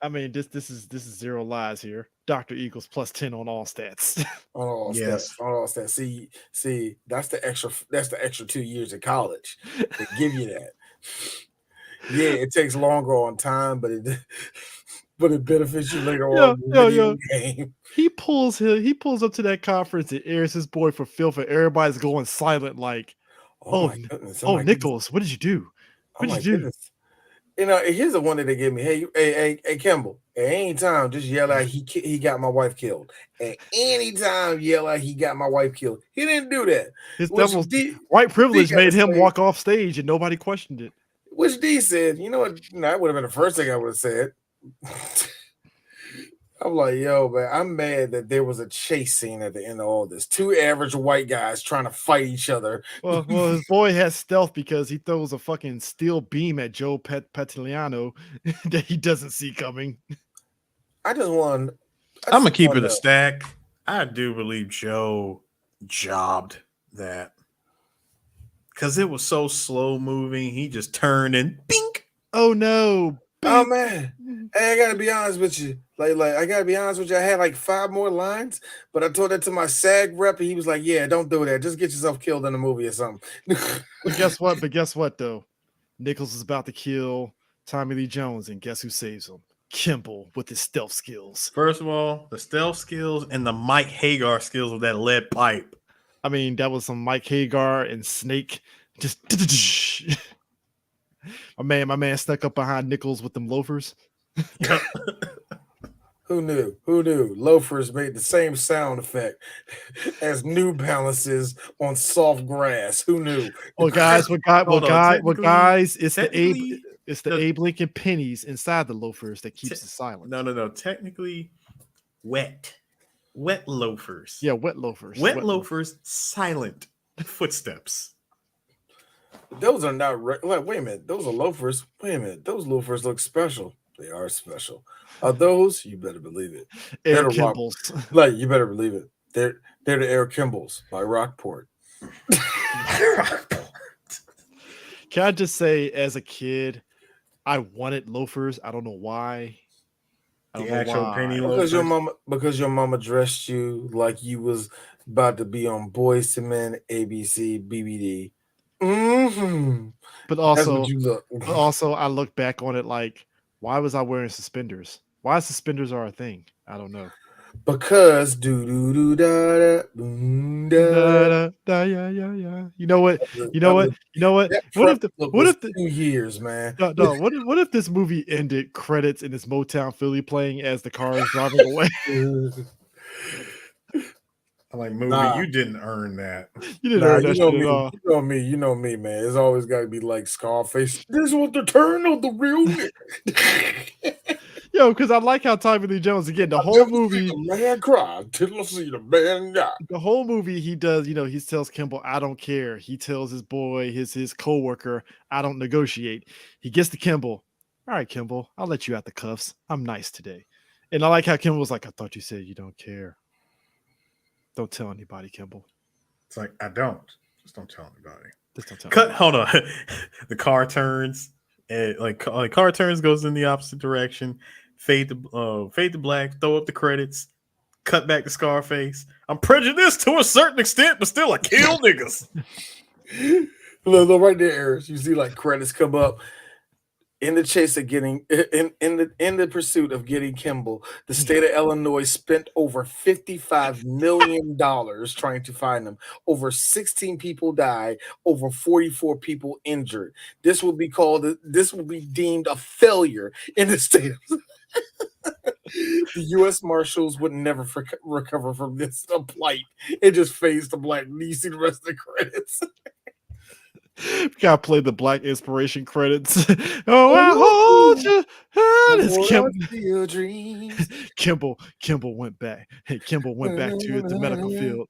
I mean, this is zero lies here. Dr. Eagles plus 10 on all stats. On all stats. See, that's the extra 2 years of college. They give you that. Yeah, it takes longer on time, but it benefits you later on in the video game. He pulls up to that conference and airs his boy for filth, and everybody's going silent like, oh Nichols, what did you do? What did you do? Goodness. You know, here's the one that they gave me. Hey, Kimball, at any time, just yell out he got my wife killed. At any time, yell out he got my wife killed. He didn't do that. His white privilege made him walk off stage and nobody questioned it. Which D said, you know what? That would have been the first thing I would have said. I'm like, yo, man, I'm mad that there was a chase scene at the end of all this. Two average white guys trying to fight each other. Well, his boy has stealth because he throws a fucking steel beam at Joe Petiliano that he doesn't see coming. I'm gonna keep it a stack. I do believe Joe jobbed that because it was so slow moving. He just turned and bink. Oh no. Oh man. Hey, I gotta be honest with you. Like I gotta be honest with you. I had like 5 more lines, but I told that to my SAG rep, and he was like, "Yeah, don't do that. Just get yourself killed in a movie or something." But guess what though? Nichols is about to kill Tommy Lee Jones, and guess who saves him? Kimball with his stealth skills. First of all, the stealth skills and the Mike Hagar skills with that lead pipe. I mean, that was some Mike Hagar and Snake. Just my man stuck up behind Nichols with them loafers. Who knew? Loafers made the same sound effect as New Balances on soft grass. Who knew? Guys, it's the Abe Lincoln pennies inside the loafers that keeps it silent. No. Technically, wet loafers. Yeah, wet loafers. Wet loafers, silent footsteps. Those are not wait a minute. Those are loafers. Wait a minute. Those loafers look special. They are special. Are those? You better believe it. Air Kimballs. You better believe it. They're the Air Kimballs by Rockport. Can I just say, as a kid, I wanted loafers. I don't know why. Because your mama dressed you like you was about to be on Boys to Men, ABC, BBD. But That's also, what you look. I look back on it like, why was I wearing suspenders? Why suspenders are a thing? I don't know. Because do do do da da da. Da, da, da, yeah, yeah, yeah. You know what? You know That what? was, You know what? that What prep if the look what was if the 2 years, man. no, what if this movie ended credits and it's Motown Philly playing as the car is driving away? I'm like, movie, Nah, you didn't earn that. You didn't nah, earn that shit at all. you know me, man. It's always got to be like Scarface. This was the turn of the real nigga. Yo, because I like how Tommy Lee Jones again, the I've whole never seen movie, a man cry till I see the man die. he does, he tells Kimball, I don't care. He tells his boy, his co-worker, I don't negotiate. He gets to Kimball. All right, Kimball, I'll let you out the cuffs. I'm nice today. And I like how Kimball was like, I thought you said you don't care. Don't tell anybody, Kimball. It's like, I don't. Just don't tell anybody. Just don't tell Cut. anybody. Hold on. The car turns. And car turns, goes in the opposite direction. Fade to black. Throw up the credits. Cut back to Scarface. I'm prejudiced to a certain extent, but still I kill niggas. Look right there, Eris. You see like credits come up. In the chase of getting in the pursuit of getting Kimball, the state of Illinois spent over $55 million trying to find him. Over 16 people died, over 44 people injured. This will be deemed a failure in the state of the U.S. Marshals would never recover from this plight. It just fades to black. You see the rest of the credits. Gotta play the Black Inspiration credits. Oh, I hold you. Kimball went back. Hey, Kimball went back to the medical field.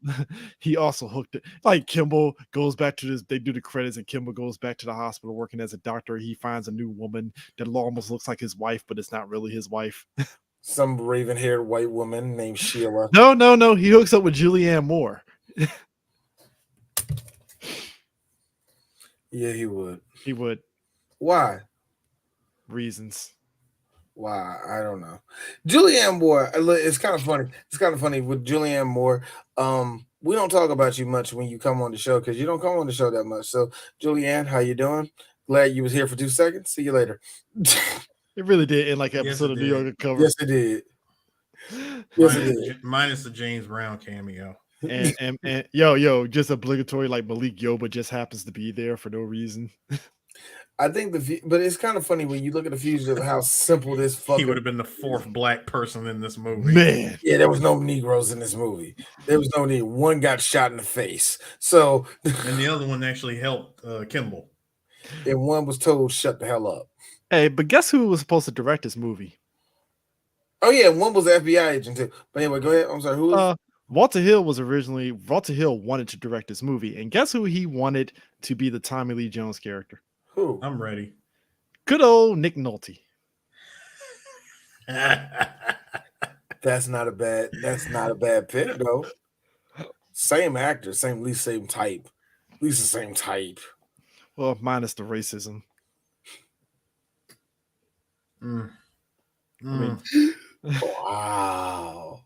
He also hooked it. Like Kimball goes back to this. They do the credits, and Kimball goes back to the hospital working as a doctor. He finds a new woman that almost looks like his wife, but it's not really his wife. Some raven-haired white woman named Sheila. No. He hooks up with Julianne Moore. Yeah, he would. He would. Why? Reasons. Why? I don't know. Julianne Moore. It's kind of funny. It's kind of funny with Julianne Moore. We don't talk about you much when you come on the show because you don't come on the show that much. So, Julianne, how you doing? Glad you was here for 2 seconds. See you later. It really did in like episode of New York Cover. Yes, it did. Yes, it did. Minus the James Brown cameo. And yo, just obligatory like Malik Yoba just happens to be there for no reason. I think but it's kind of funny when you look at the Fugitive how simple this fucking. He would have been the 4th black person in this movie. Man, yeah, there was no Negroes in this movie. There was no need. One got shot in the face, so and the other one actually helped Kimball. And one was told shut the hell up. Hey, but guess who was supposed to direct this movie? Oh yeah, one was an FBI agent too. But anyway, go ahead. I'm sorry. Who? Walter Hill wanted to direct this movie, and guess who he wanted to be the Tommy Lee Jones character? Who? I'm ready. Good old Nick Nolte. That's not a bad pick though. Same actor, at least same type. At least the same type. Well, minus the racism. I mean, wow.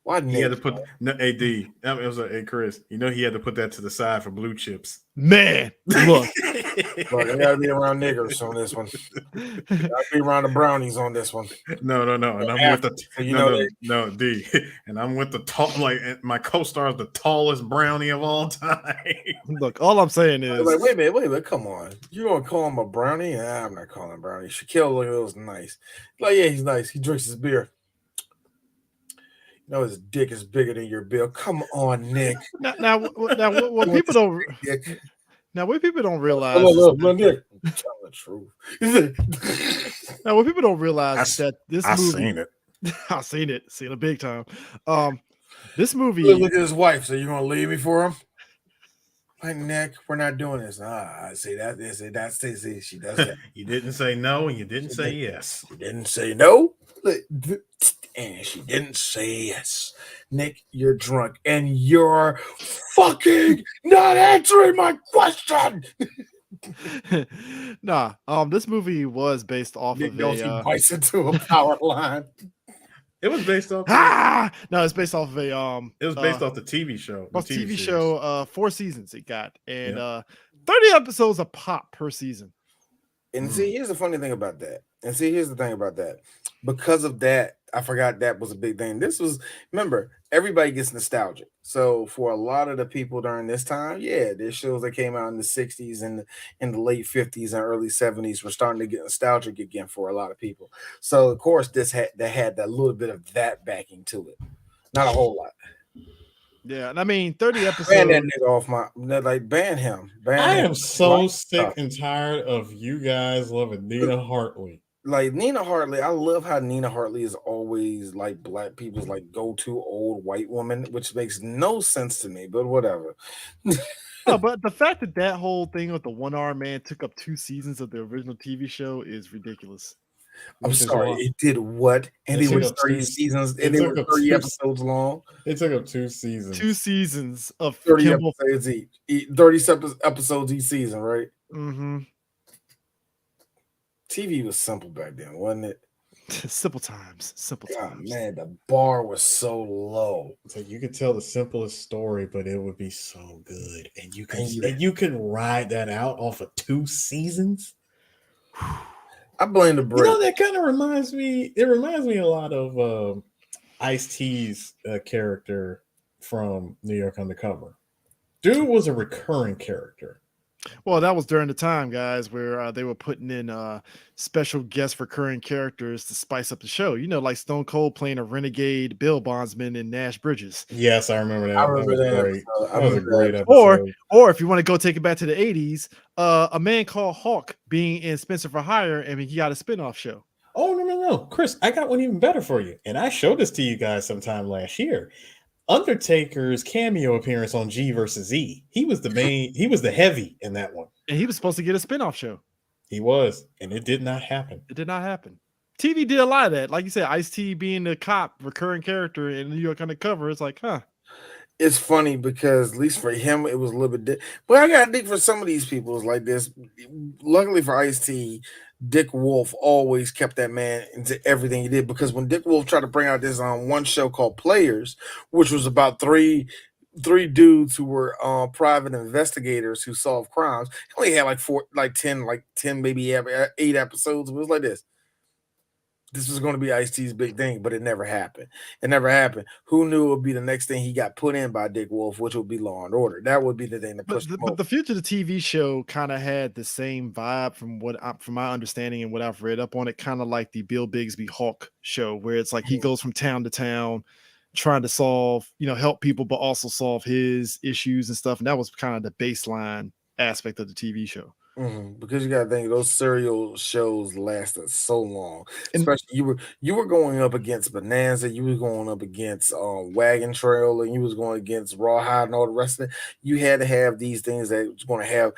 Why he had to put AD? Hey Chris, he had to put that to the side for blue chips. Man, look, I gotta be around niggers on this one. I gotta be around the brownies on this one. No, and I'm with the D, and I'm with the tall. Like my co-star is the tallest brownie of all time. Look, all I'm saying is, like, wait a minute, come on. You gonna call him a brownie? Nah, I'm not calling him brownie. Shaquille was nice. Like, yeah, he's nice. He drinks his beer. No, his dick is bigger than your bill. Come on, Nick. Now what people don't. Nick. Now, what people don't realize. Nick, tell the truth. Now, what people don't realize is that this movie. I've seen it. Seen it big time. This movie. Look at his wife. So you're gonna leave me for him? Like, Nick, we're not doing this. I say that. They say that. See, she does that. You didn't say no, and you didn't say yes. You didn't say no. And she didn't say yes. Nick, you're drunk and you're fucking not answering my question. Nah, this movie was based off Nick of goes bites into a power line. It was based off. No, it's based off of a. It was based off the TV show. The TV show. 4 seasons it got, and 30 episodes a pop per season. And see, here's the funny thing about that. Because of that, I forgot that was a big thing. This was, remember, everybody gets nostalgic. So for a lot of the people during this time, yeah, there's shows that came out in the 60s and in the late 50s and early 70s were starting to get nostalgic again for a lot of people. So of course, this had that little bit of that backing to it. Not a whole lot. Yeah, and I mean 30 Ban episodes. that nigga off my like ban him. I Ban him. am so sick and tired of you guys loving Nina Hartley. Like Nina Hartley, I love how Nina Hartley is always like black people's like go-to old white woman, which makes no sense to me, but whatever. No, but the fact that that whole thing with the one-armed man took up 2 seasons of the original TV show is ridiculous. I'm Which is sorry, why- it did what? And It it took was up 30 two- seasons it and they took were up 30 two- episodes long. It took up 2 seasons. 2 seasons of 30 Kimball. episodes each. 30 episodes each season, right? Mm-hmm. TV was simple back then, wasn't it? Simple times. Simple God, times. man, the bar was so low. So you could tell the simplest story, but it would be so good, and you can And you can ride that out off of 2 seasons. I blame the You break. know, that kind of reminds me. It reminds me a lot of Ice-T's character from New York Undercover. Dude was a recurring character. Well, that was during the time, guys, where they were putting in special guest recurring characters to spice up the show. You know, like Stone Cold playing a renegade Bill Bondsman in Nash Bridges. Yes, I remember that. I remember that was that great. episode. I That was a remember great that. episode. Or if you want to go take it back to the 80s, a man called Hawk being in Spencer for Hire, and he got a spinoff show. Oh, no. Chris, I got one even better for you. And I showed this to you guys sometime last year. Undertaker's cameo appearance on G versus E. He was the main, he was the heavy in that one. And he was supposed to get a spinoff show. He was, and it did not happen. It did not happen. TV did a lot of that. Like you said, Ice-T being the cop, recurring character in New York Undercover. It's like, huh. It's funny because at least for him, it was a little bit. But I got to think for some of these people, it's like this. Luckily for Ice-T, Dick Wolf always kept that man into everything he did, because when Dick Wolf tried to bring out this one show called Players, which was about three dudes who were private investigators who solved crimes, he only had like 10, maybe 8 episodes. It was like this. This was going to be Ice-T's big thing, but it never happened. Who knew it would be the next thing he got put in by Dick Wolf, which would be Law and Order. That would be the thing that pushed him over. But the Fugitive TV show kind of had the same vibe from my understanding and what I've read up on it, kind of like the Bill Bixby Hawk show, where it's like he goes from town to town trying to solve, help people, but also solve his issues and stuff. And that was kind of the baseline aspect of the TV show. Because you gotta think those serial shows lasted so long. Especially you were going up against Bonanza, you were going up against Wagon Trail, and you was going against Rawhide and all the rest of it. You had to have these things that was going to have,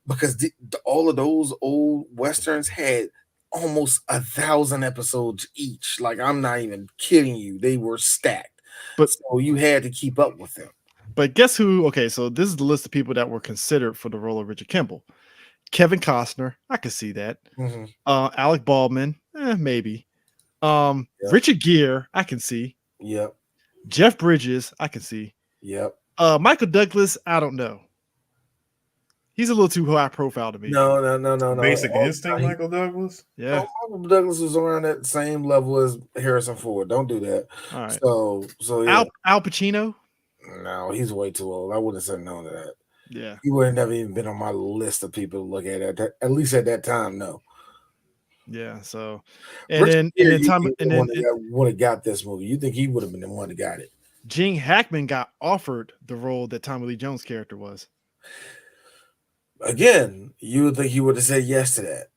because all of those old westerns had almost 1,000 episodes each. Like, I'm not even kidding you, they were stacked. But so you had to keep up with them. But guess who? Okay, so this is the list of people that were considered for the role of Richard Kimball. Kevin Costner, I could see that. Alec Baldwin, maybe. Richard Gere, I can see. Yep. Jeff Bridges, I can see. Yep. Michael Douglas, I don't know. He's a little too high profile to me. No. Basic Instinct, Michael Douglas. Yeah. Michael Douglas was around that same level as Harrison Ford. Don't do that. All right. So yeah. Al Pacino. No, he's way too old. I wouldn't have said no to that. Yeah. He would have never even been on my list of people to look at least at that time. No. Yeah. So, and then would have got this movie. You think he would have been the one that got it? Gene Hackman got offered the role that Tommy Lee Jones' character was. Again, you would think he would have said yes to that.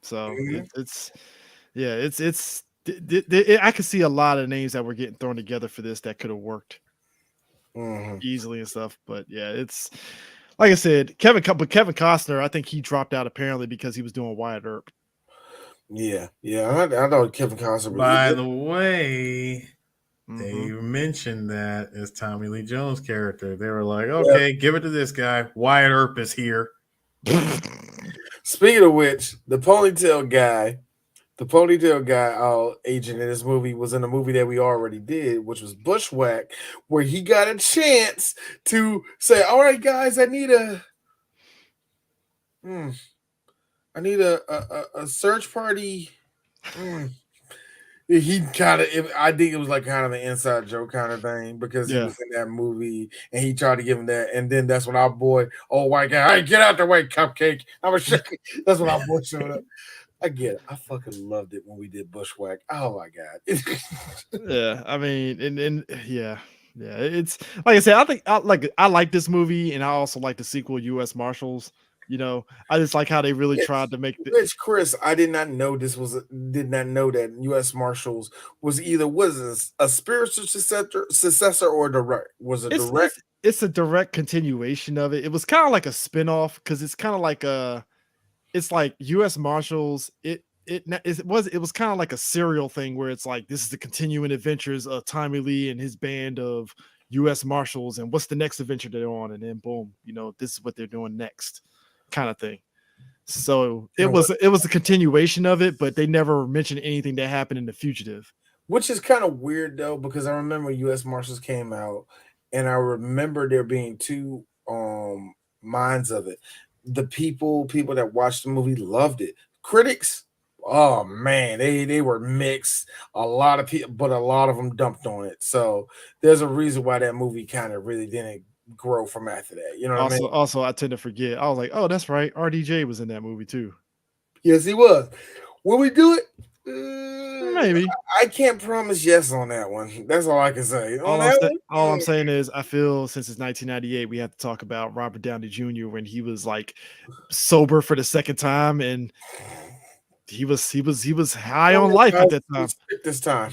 So I could see a lot of names that were getting thrown together for this that could have worked easily and stuff. But yeah, it's like I said, Kevin Costner, I think he dropped out apparently because he was doing Wyatt Earp. Yeah. I know Kevin Costner. By the way, they mentioned that as Tommy Lee Jones' character. They were like, okay, give it to this guy. Wyatt Earp is here. Speaking of which, the ponytail guy, agent in this movie was in a movie that we already did, which was Bushwhack, where he got a chance to say, all right, guys, I need a Mm. I need a search party. Mm. He kind of, I think it was like kind of an inside joke kind of thing because he Yeah. was in that movie and he tried to give him that, and then that's when our boy, oh white guy, hey, get out the way, cupcake. I'm a shake. That's when our boy showed up. I get it. I fucking loved it when we did Bushwhack. Oh my god. Yeah, I mean, and yeah, yeah. It's like I said, I think I like this movie, and I also like the sequel, U.S. Marshals. You know, I just like how they really tried to make the. Which Chris, I did not know this was did not know that U.S. Marshals was either was a spiritual successor or direct was a It's direct. it's it's a direct continuation of it. It was kind of like a spinoff because it's kind of like it's like U.S. Marshals. It was kind of like a serial thing where it's like this is the continuing adventures of Tommy Lee and his band of U.S. Marshals, and what's the next adventure they're on, and then boom, this is what they're doing next, kind of thing. So You it know what? was it was a continuation of it, but they never mentioned anything that happened in The Fugitive. Which is kind of weird though, because I remember U.S. Marshals came out, and I remember there being two minds of it. The people that watched the movie loved it. Critics, oh man, they were mixed. A lot of people, but a lot of them dumped on it. So there's a reason why that movie kind of really didn't grow from after that. You know what I mean? Also, I tend to forget. I was like, oh, that's right. RDJ was in that movie too. Yes, he was. Will we do it? Maybe. I can't promise yes on that one. That's all I can say. On All I'm that sa- one, all I'm saying is, I feel since it's 1998, we have to talk about Robert Downey Jr. when he was like sober for the second time, and he was high on life at that time. this time.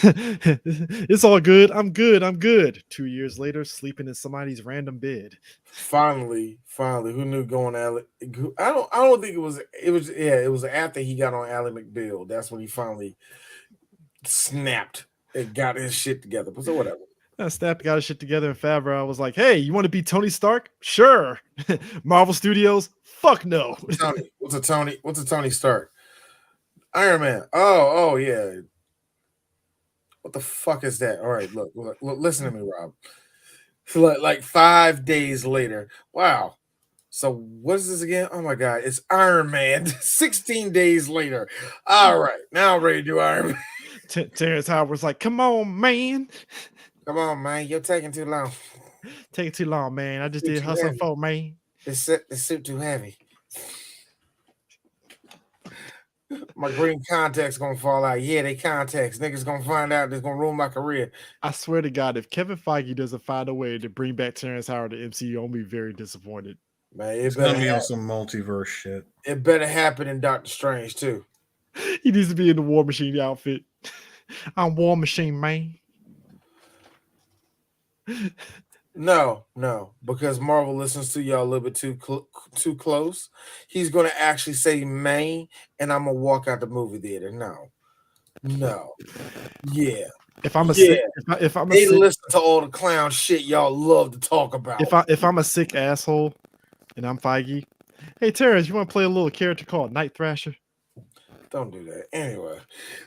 It's all good. I'm good. I'm good. 2 years later, sleeping in somebody's random bed. Finally, who knew going Ally? I don't think it was after he got on Ally McBeal. That's when he finally snapped and got his shit together. But so whatever. Snap got his shit together, and Favreau was like, "Hey, you want to be Tony Stark? Sure." Marvel Studios, fuck no. Tony, what's a Tony Stark? Iron Man. Oh yeah. What the fuck is that? All right, look, listen to me, Rob. So like 5 days later. Wow. So what is this again? Oh my god, it's Iron Man. 16 days later. All right, now I'm ready to do Iron Man. Terrence Howard was like, "Come on, man, Come on, man, you're taking too long. take it too long, man. I just Suit did too Hustle heavy. 4, man." The suit too heavy. My green contacts gonna fall out. Yeah, they contacts. Niggas gonna find out. That's gonna ruin my career. I swear to God, if Kevin Feige doesn't find a way to bring back Terrence Howard to MCU, I'll be very disappointed. Man, It's gonna be on some multiverse shit. it better happen in Doctor Strange too. He needs to be in the War Machine outfit. I'm War Machine, man. No, because Marvel listens to y'all a little bit too close. He's gonna actually say Maine, and I'm gonna walk out the movie theater. No, yeah, If I'm a yeah. sick, if I'm a They sick, listen to all the clown shit y'all love to talk about. if I'm a sick asshole, and I'm Feige, hey Terrence, you want to play a little character called Night Thrasher? Don't do that. Anyway,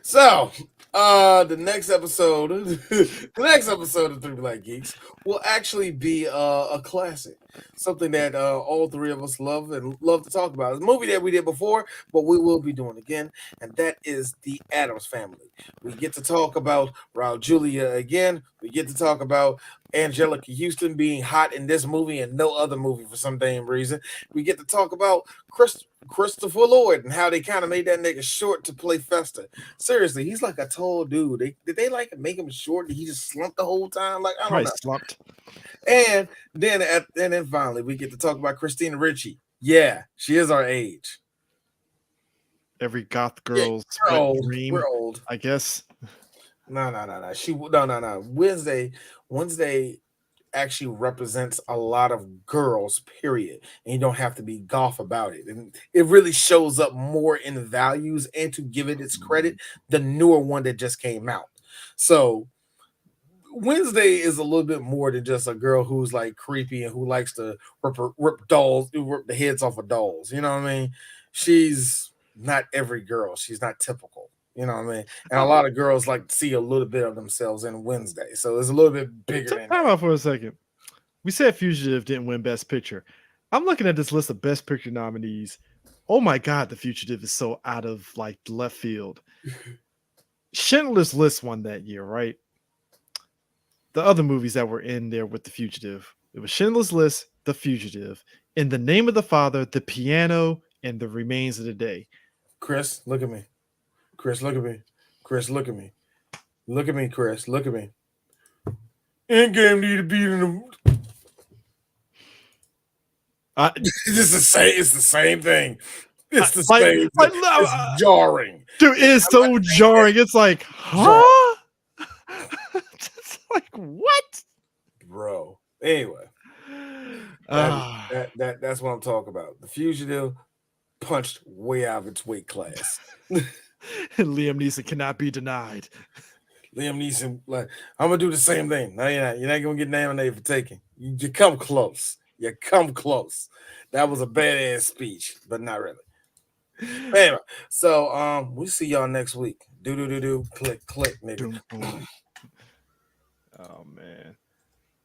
so the next episode, of Three Black Geeks will actually be a classic, something that all three of us love to talk about. It's a movie that we did before, but we will be doing again, and that is The Addams Family. We get to talk about Raul Julia again. We get to talk about Angelica Houston being hot in this movie and no other movie for some damn reason. We get to talk about Christopher Lloyd and how they kind of made that nigga short to play Fester. Seriously, he's like a tall dude. Did they like make him short? Did he just slump the whole time? Like, I don't Probably know. slumped. And then finally we get to talk about Christina Ricci. Yeah, she is our age. Every goth Yeah, girl's we're wet old. dream, We're old. I guess. No. No. Wednesday actually represents a lot of girls, period. And you don't have to be golf about it. And it really shows up more in the values, and to give it its credit, the newer one that just came out. So Wednesday is a little bit more than just a girl who's like creepy and who likes to rip the heads off of dolls. You know what I mean? She's not every girl. She's not typical. You know what I mean? And a lot of girls like to see a little bit of themselves in Wednesday. So it's a little bit bigger than Time that. out for a second. We said Fugitive didn't win Best Picture. I'm looking at this list of Best Picture nominees. Oh my God, The Fugitive is so out of like left field. Schindler's List won that year, right? The other movies that were in there with The Fugitive. It was Schindler's List, The Fugitive, In the Name of the Father, The Piano, and The Remains of the Day. Chris, look at me. Chris, look at me. Chris, look at me. Look at me, Chris. Look at me. Endgame need to be in the. It's the same. It's the same thing. It's the same. It's jarring. Dude, it is so jarring. It's like, huh? It's like, what? Bro. Anyway. That's what I'm talking about. The Fugitive punched way out of its weight class. Liam Neeson cannot be denied. Liam Neeson, like, I'm gonna do the same thing. No, you're not gonna get nominated for taking. You come close. You come close. That was a badass speech, but not really. Anyway, so we'll see y'all next week. Do click, nigga. Oh man.